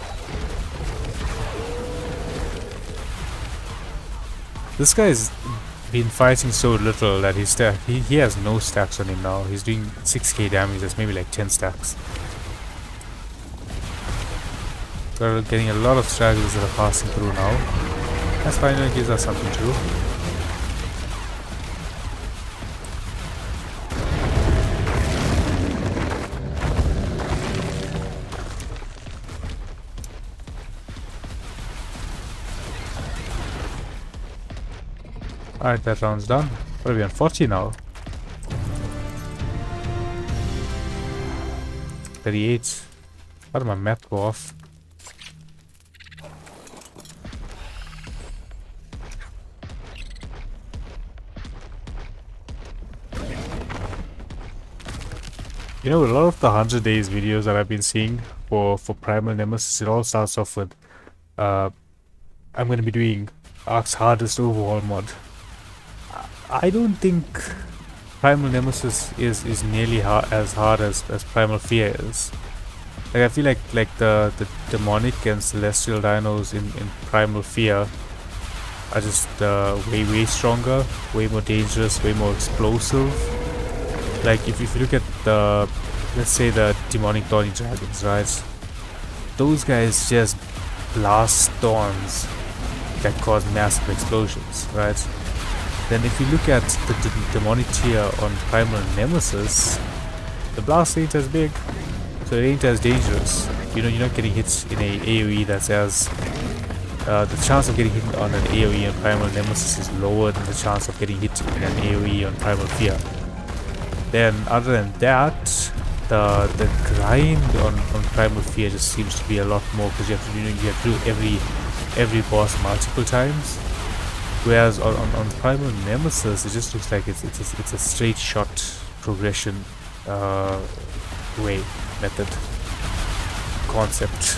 This guy's been fighting so little that he has no stacks on him now. He's doing 6k damage. That's maybe like 10 stacks. We're getting a lot of stragglers that are passing through now. That's fine, it gives us something to do. Alright, that round's done. What are we on? 40 now? 38. How did my map go off? You know, a lot of the 100 days videos that I've been seeing for Primal Nemesis, it all starts off with I'm going to be doing Ark's hardest overhaul mod. I don't think Primal Nemesis is nearly as hard as Primal Fear is. Like I feel like the demonic and celestial dinos in Primal Fear are just way stronger, way more dangerous, way more explosive. Like if you look at the, let's say the demonic thorny dragons, right? Those guys just blast thorns that cause massive explosions, right? Then if you look at the demonic tier on Primal Nemesis, the blast ain't as big, so it ain't as dangerous. You're not getting hit in a AoE that's as the chance of getting hit on an AoE on Primal Nemesis is lower than the chance of getting hit in an AoE on Primal Fear. Then other than that, the grind on Primal Fear just seems to be a lot more because you have to do every boss multiple times. Whereas on Primal Nemesis, it just looks like it's a straight shot progression way method concept.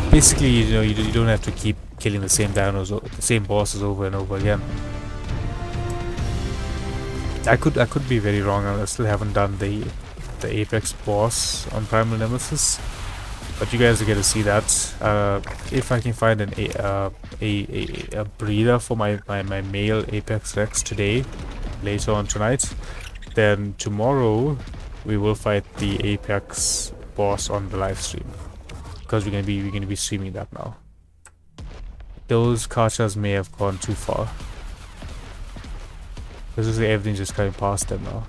Basically, you don't have to keep killing the same dinos, the same bosses over and over again. I could be very wrong. I still haven't done the Apex boss on Primal Nemesis, but you guys will get to see that. If I can find a breeder for my male Apex Rex today, later on tonight, then tomorrow we will fight the Apex boss on the live stream, because we're gonna be streaming that now. Those Carchas may have gone too far. This is everything just coming past them now.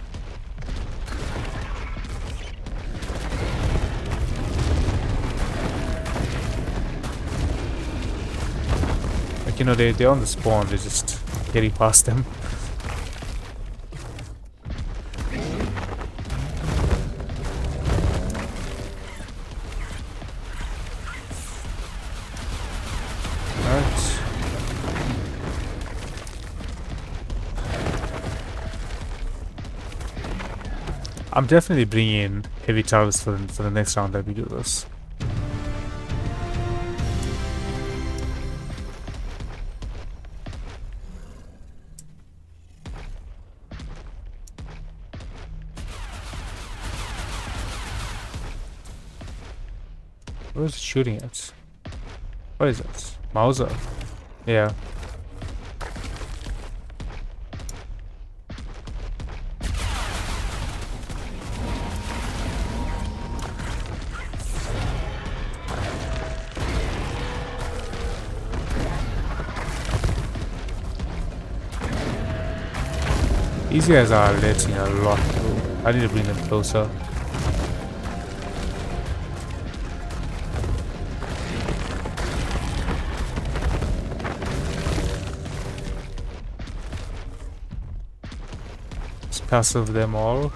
Like, they're on the spawn, they're just getting past them. I'm definitely bringing in heavy towers for the next round that we do this. Where is it shooting at? What is it? Mauser? Yeah. These guys are letting a lot through. I need to bring them closer. Let's passive them all.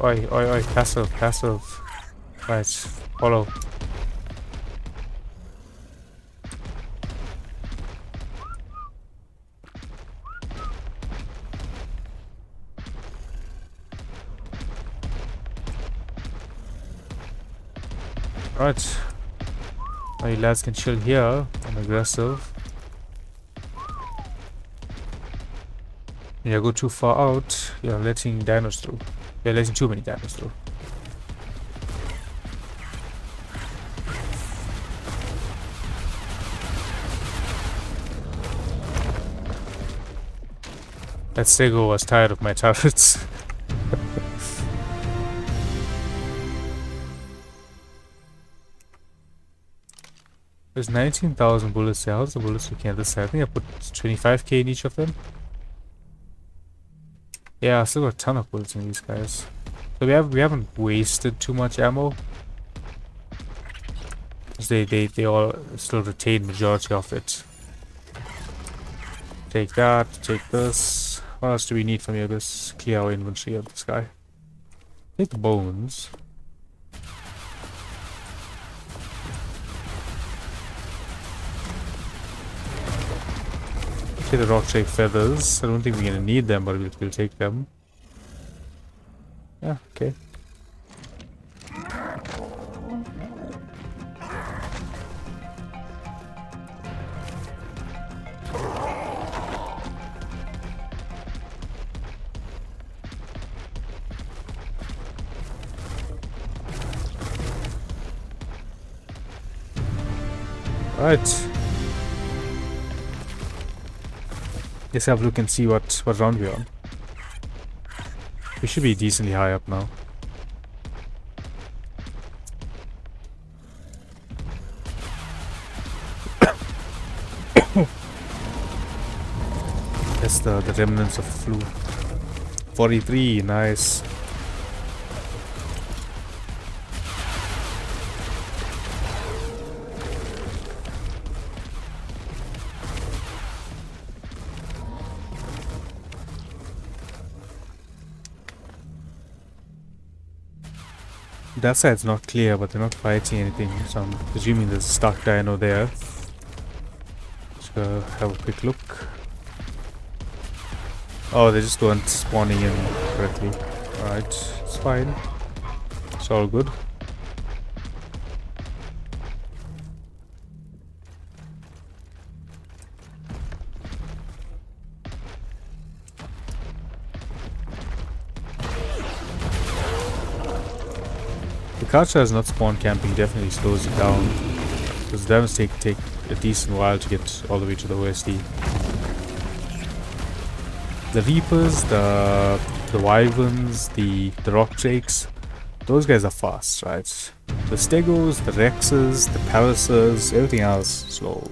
Oi, oi, oi, passive, passive. Right, follow. Right. Now you lads can chill here. I'm aggressive. You go too far out, you're letting dinos through. You're letting too many dinos through. That Sego was tired of my turrets. There's 19,000 bullets there. How's the bullets looking at this side? I think I put 25k in each of them. Yeah, I still got a ton of bullets in these guys. So we haven't wasted too much ammo. They all still retain majority of it. Take that, take this. What else do we need from here? Let's clear our inventory of this guy. Take the bones. Okay, the rock shaped feathers. I don't think we're gonna need them, but we'll take them. Yeah, okay. Alright. Let's have a look and see what round we're on. We should be decently high up now. That's the remnants of flu. 43, nice. That side's not clear, but they're not fighting anything, so I'm presuming there's a stuck dino there. Let's go have a quick look. Oh, they just weren't spawning in correctly. Alright, it's fine. It's all good. The Carchas not spawn camping definitely slows it down, because the damage take a decent while to get all the way to the OSD. The Reapers, the Wyverns, the Rock Drakes, those guys are fast, right? The Stegos, the Rexes, the Palasers, everything else slow.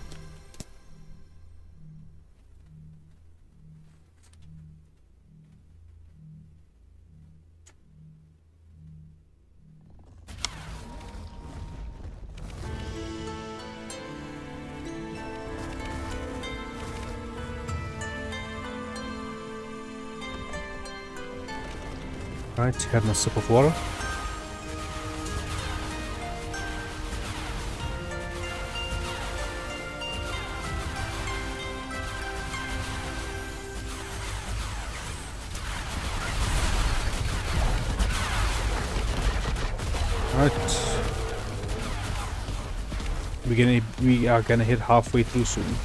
Right, having a sip of water. Right. We are gonna hit halfway through soon.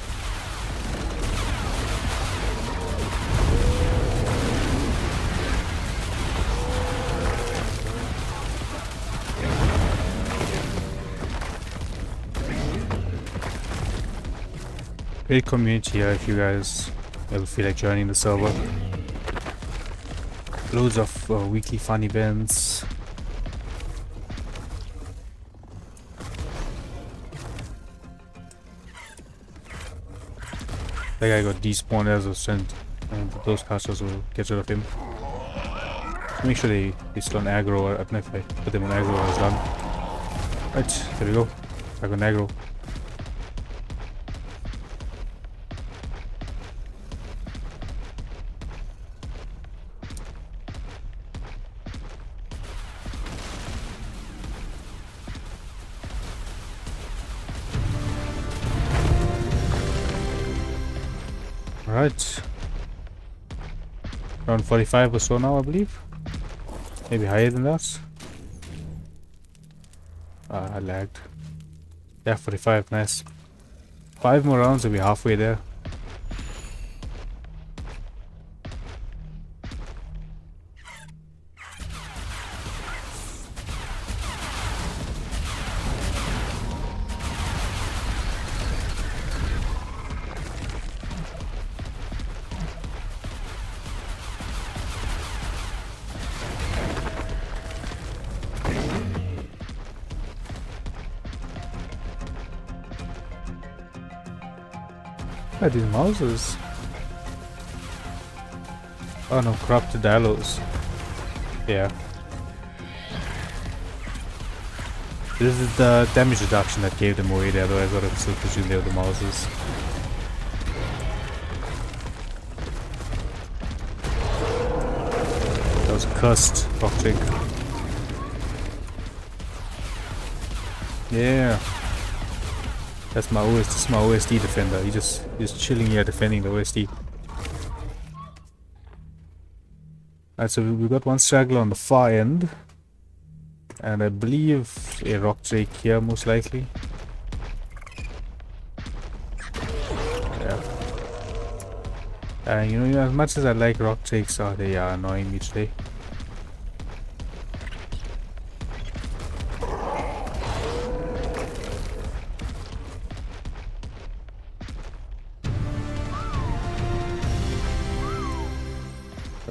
Great community here if you guys ever feel like joining the server. Loads of weekly fun events. That guy got despawned as a sent, and those casters will get rid of him. Make sure they still on aggro, or if I put them on aggro when it's done. Right, there we go. Back on aggro. Right, around 45 or so now, I believe. Maybe higher than that. I lagged. Yeah, 45, nice. 5 more rounds and we'll be halfway there. These mouses. Oh no, corrupted allos. Yeah. This is the damage reduction that gave them away there, otherwise I would have still presumed they were the mouses. That was a cursed rock drake. Yeah. That's my OSD defender. He's just chilling here defending the OSD. Alright, so we've got one straggler on the far end. And I believe a rock drake here, most likely. Yeah. And you know, as much as I like rock drakes, they are annoying me today.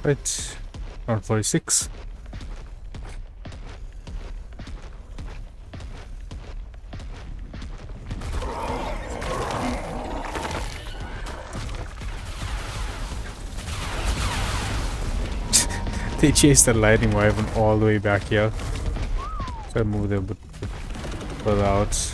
Right. Round 46. They chased the lightning wyvern all the way back here. So I move them a bit further out.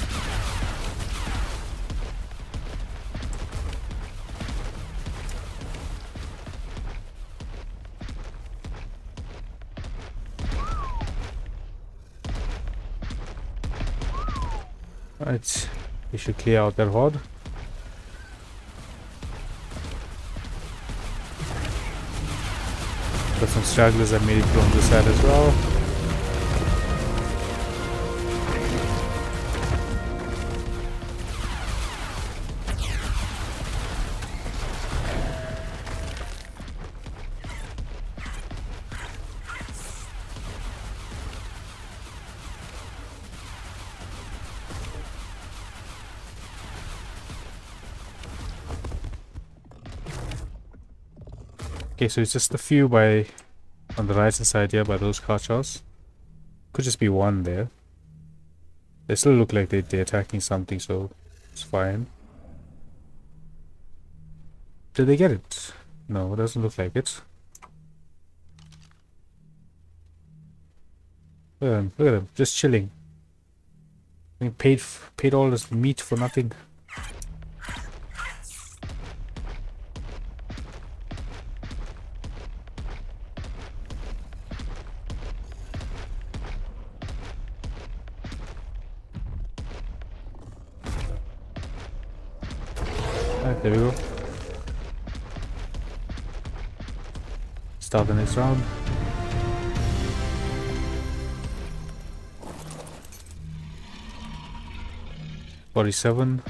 Right, we should clear out that horde. Got some stragglers that made it on this side as well. Okay, so it's just a few by on the right hand side here by those Carchas. Could just be one there. They still look like they're attacking something, so it's fine. Did they get it? No, it doesn't look like it. Look at them, just chilling. I mean, paid all this meat for nothing. Alright, there we go. Start the next round. $47.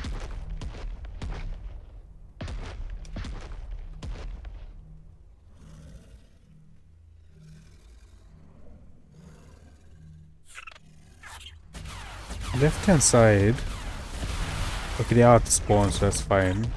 Left hand side. Okay, they are at the spawn, so that's fine.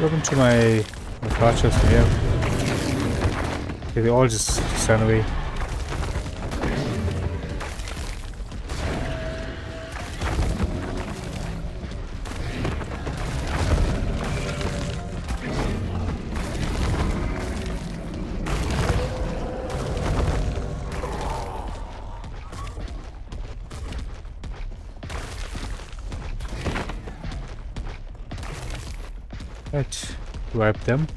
Welcome to my Carchas here. Okay, they all just stand away. Right, wipe them.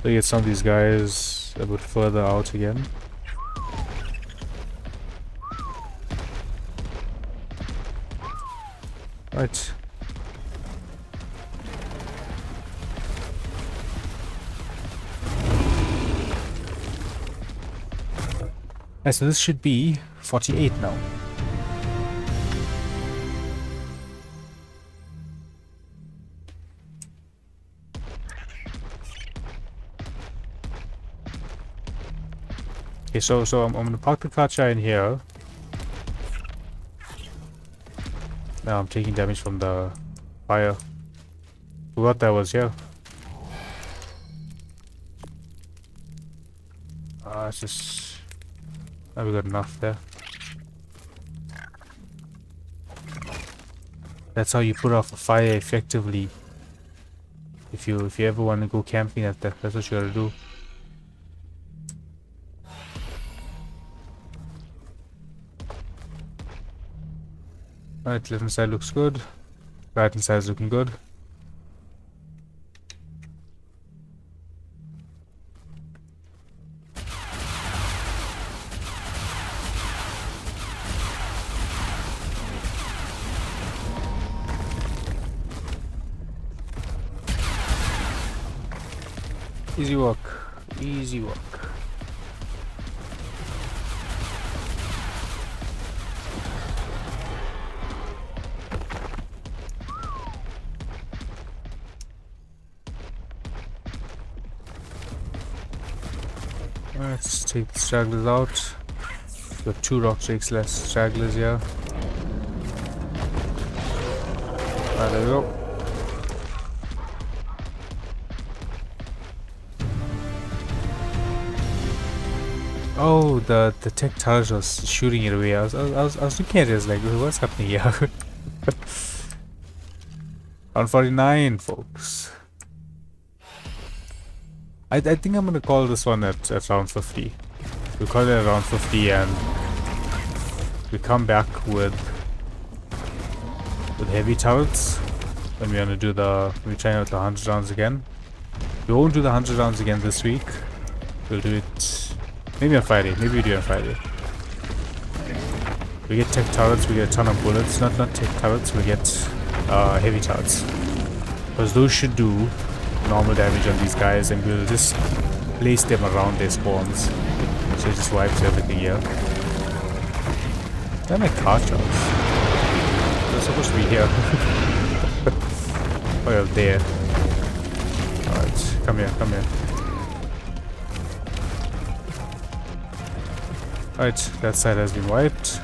So get some of these guys a bit further out again. Right. Right, so this should be 48 now. Okay, so I'm gonna park the Carcha in here. Now I'm taking damage from the fire. What that was here. It's just. We got enough there. That's how you put off a fire effectively. If you ever want to go camping, that's what you gotta do. Alright, left hand side looks good. Right hand side is looking good. Easy work. Easy work. Let's take the stragglers out. We've got 2 rock drakes less stragglers here. Alright, there we go. Oh, the tech turret was shooting it away. I was looking at it, I was like, what's happening here? 149, folks. I think I'm gonna call this one at round 50. We'll call it around 50 and we come back with heavy turrets when we're gonna do we're trying out the 100 rounds again. We won't do the 100 rounds again this week. We'll do it maybe on Friday. Maybe we do it on Friday. We get tech turrets, we get a ton of bullets. Not tech turrets, we get heavy turrets. Because those should do normal damage on these guys and we'll just place them around their spawns. So it just wipes everything here. They're like Carchas. They're supposed to be here. Oh, you're there. Alright, come here, come here. Alright, that side has been wiped.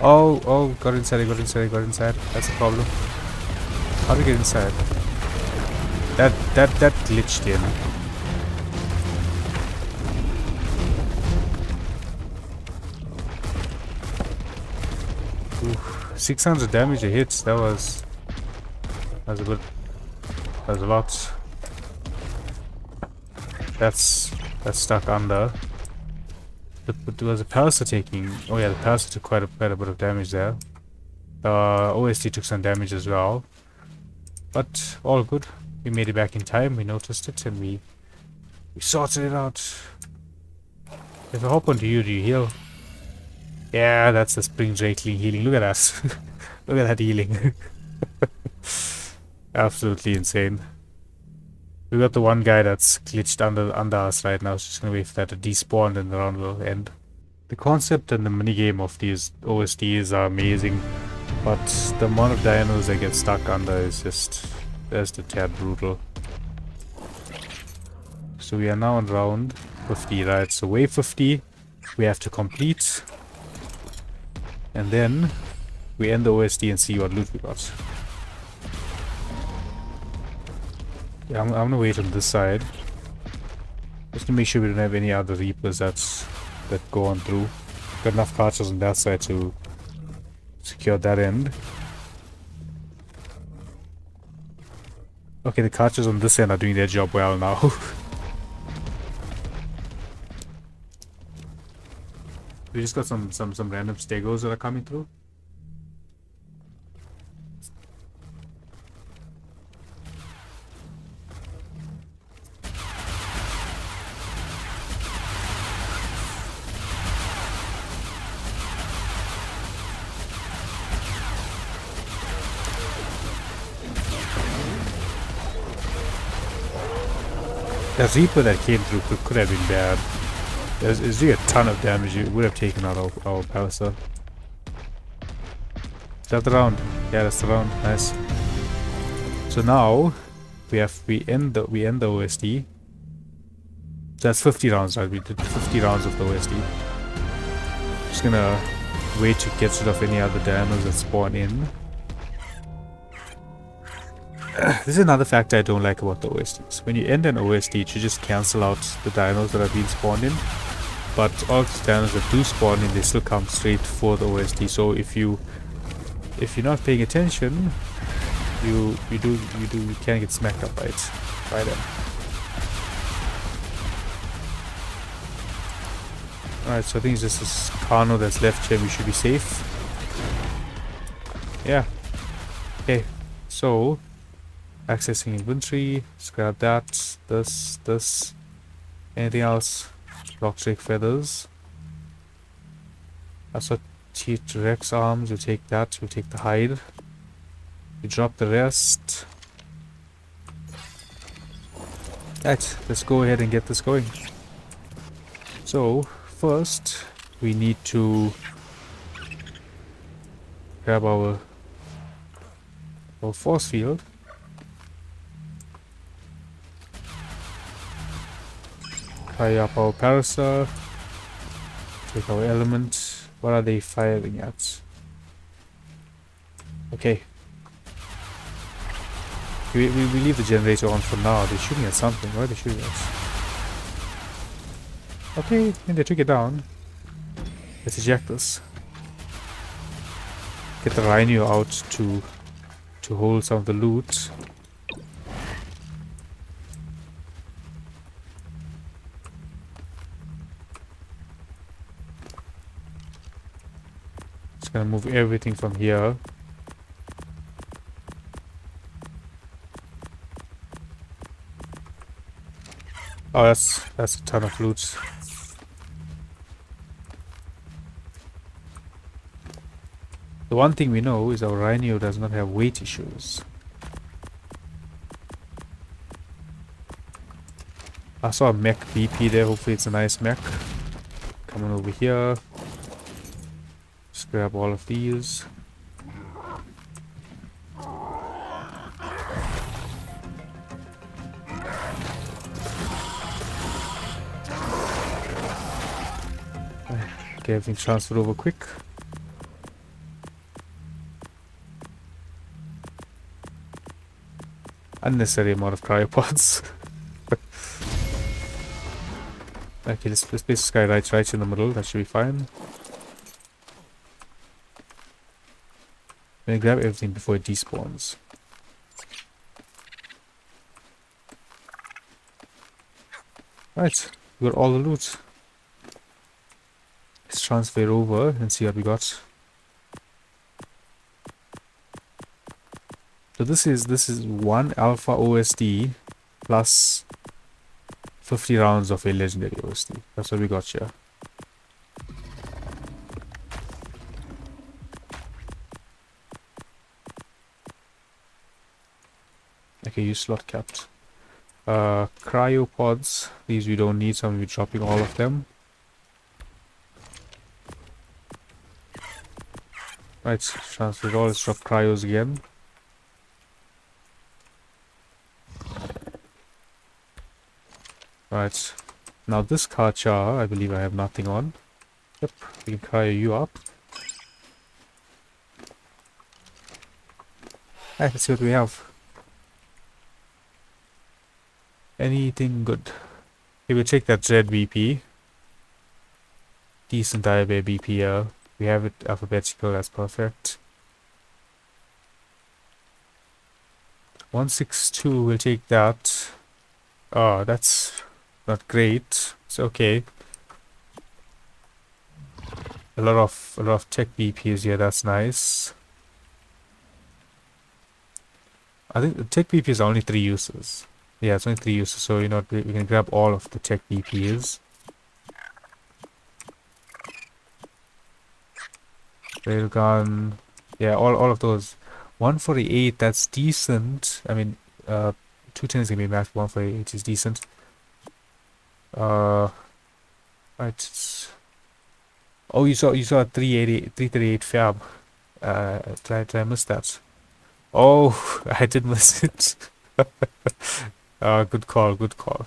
Oh, got inside. That's the problem. How do we get inside? That glitched in. Oof, 600 damage a hit. That was a lot. That's stuck under. But was the parasite taking? Oh yeah, the parasite took quite a bit of damage there. OSD took some damage as well, but all good. We made it back in time. We noticed it and we sorted it out. If I hop onto you, do you heal? Yeah, that's the spring drake healing. Look at us. Look at that healing. Absolutely insane. We got the one guy that's glitched under us right now. It's just gonna wait for that to despawn and the round will end. The concept and the minigame of these OSDs are amazing, but the amount of dinos that get stuck under is just a tad brutal. So we are now on round 50, right? So wave 50 we have to complete, and then we end the OSD and see what loot we got. Yeah, I'm gonna wait on this side just to make sure we don't have any other reapers that go on through. Got enough Carchas on that side to secure that end. Okay, the Carchas on this end are doing their job well now. We just got some random stegos that are coming through. That Reaper that came through could have been bad. It's really a ton of damage. It would have taken out our Palliser. Is that the round? Yeah, that's the round. Nice. So now we end the OSD. That's 50 rounds, right? We did 50 rounds of the OSD. Just gonna wait to get rid of any other dinos that spawn in. This is another factor I don't like about the OSDs. When you end an OSD, you just cancel out the dinos that have been spawned in. But all the dinos that do spawn in, they still come straight for the OSD. So if you're not paying attention, you can get smacked up by them. Alright, so I think it's just this Carno that's left here. We should be safe. Yeah. Okay. So accessing inventory, let's grab that, this, anything else? Rock drake feathers. I saw T-Rex arms, we'll take that, we'll take the hide. We drop the rest. Right, let's go ahead and get this going. So, first, we need to grab our force field. Fire up our parasol. Take our element. What are they firing at? Okay. We leave the generator on for now. They're shooting at something. What are they shooting at? Okay, and they took it down. Let's eject this. Get the rhino out to hold some of the loot. Just gonna move everything from here. Oh, that's a ton of loot. The one thing we know is our rhino does not have weight issues. I saw a mech BP there. Hopefully it's a nice mech. Coming over here. Just grab all of these. Get everything transferred over quick. Unnecessary amount of cryopods. Okay, let's place this guy right in the middle. That should be fine. I'm gonna grab everything before it despawns. Right, we got all the loot. Let's transfer over and see what we got. So this is 1 alpha OSD plus 50 rounds of a legendary OSD. That's what we got here. Okay, use slot capped. Cryopods. These we don't need, so I'm gonna be dropping all of them. Right, transfer it all. Let's drop cryos again. Right, now this Carcha, I believe I have nothing on. Yep, we can cryo you up. Alright, let's see what we have. Anything good? Okay, we'll check that Z BP. Decent diabetes BP here. We have it alphabetical, that's perfect. 162, we'll take that. Oh, that's not great. It's okay. A lot of tech BPs here, that's nice. I think the tech BPs are only 3 uses. Yeah, it's only 3 uses, so you know we can grab all of the tech BPs. Railgun, yeah, all of those. 148, that's decent. I mean, 210 is gonna be max. 148 is decent. Right. Oh, you saw 338 fab. Did I miss that? Oh, I did miss it. Good call, good call.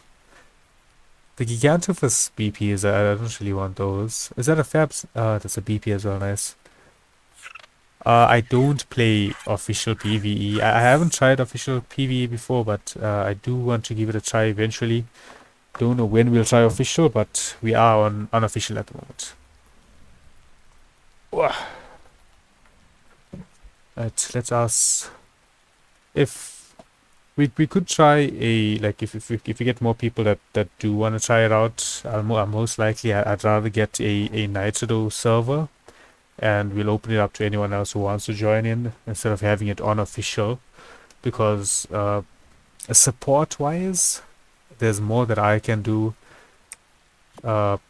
The Gigantophus BPs, I don't really want those. Is that a fab? That's a BP as well, nice. I don't play official PvE. I haven't tried official PvE before, but I do want to give it a try eventually. Don't know when we'll try official, but we are on unofficial at the moment. Right, let's ask if we could try a, like, if we get more people that do want to try it out. Most likely I'd rather get a Nitrado server, and we'll open it up to anyone else who wants to join in instead of having it unofficial, because support wise there's more that I can do from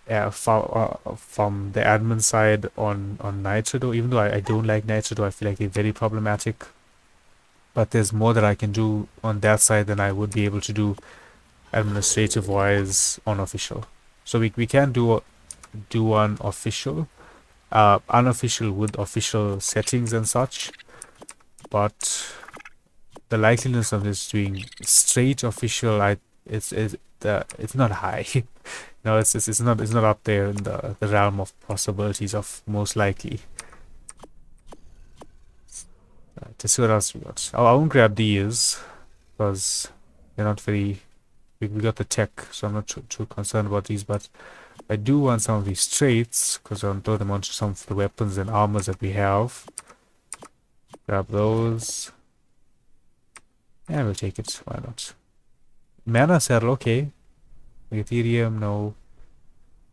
the admin side on Nitrado. Even though I don't like Nitrado, I feel like they're very problematic, but there's more that I can do on that side than I would be able to do administrative wise on official. So we can do one official, unofficial with official settings and such, but the likeliness of this doing straight official, it's not high. No, it's not up there in the realm of possibilities of most likely. To see what else we got. Oh, I won't grab these because they're not very. We got the tech, so I'm not too concerned about these. But I do want some of these traits because I want to throw them onto some of the weapons and armors that we have. Grab those. Yeah, we'll take it. Why not? Mana saddle, okay. Ethereum, no.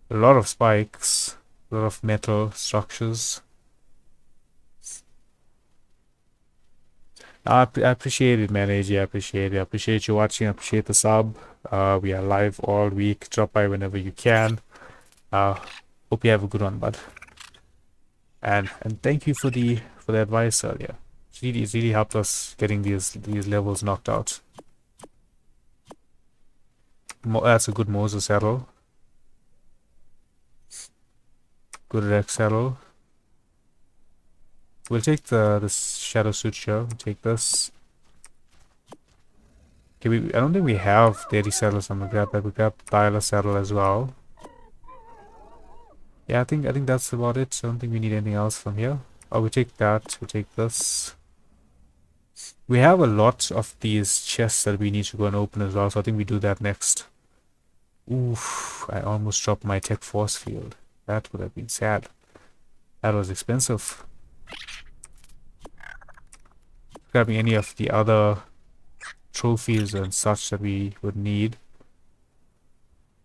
A lot of spikes. A lot of metal structures. I appreciate it, man. AJ, I appreciate it. I appreciate you watching. I appreciate the sub. We are live all week. Drop by whenever you can. Hope you have a good one, bud. And thank you for the advice earlier. It's really helped us getting these levels knocked out. That's a good Moses saddle. Good Rex saddle. We'll take the shadow suit here. We'll take this. Okay, I don't think we have daily saddles. I'm gonna grab that. We grab Tyler saddle as well. Yeah, I think that's about it. I don't think we need anything else from here. Oh, we take that. We take this. We have a lot of these chests that we need to go and open as well, so I think we do that next. Oof, I almost dropped my tech force field. That would have been sad. That was expensive. Grabbing any of the other trophies and such that we would need.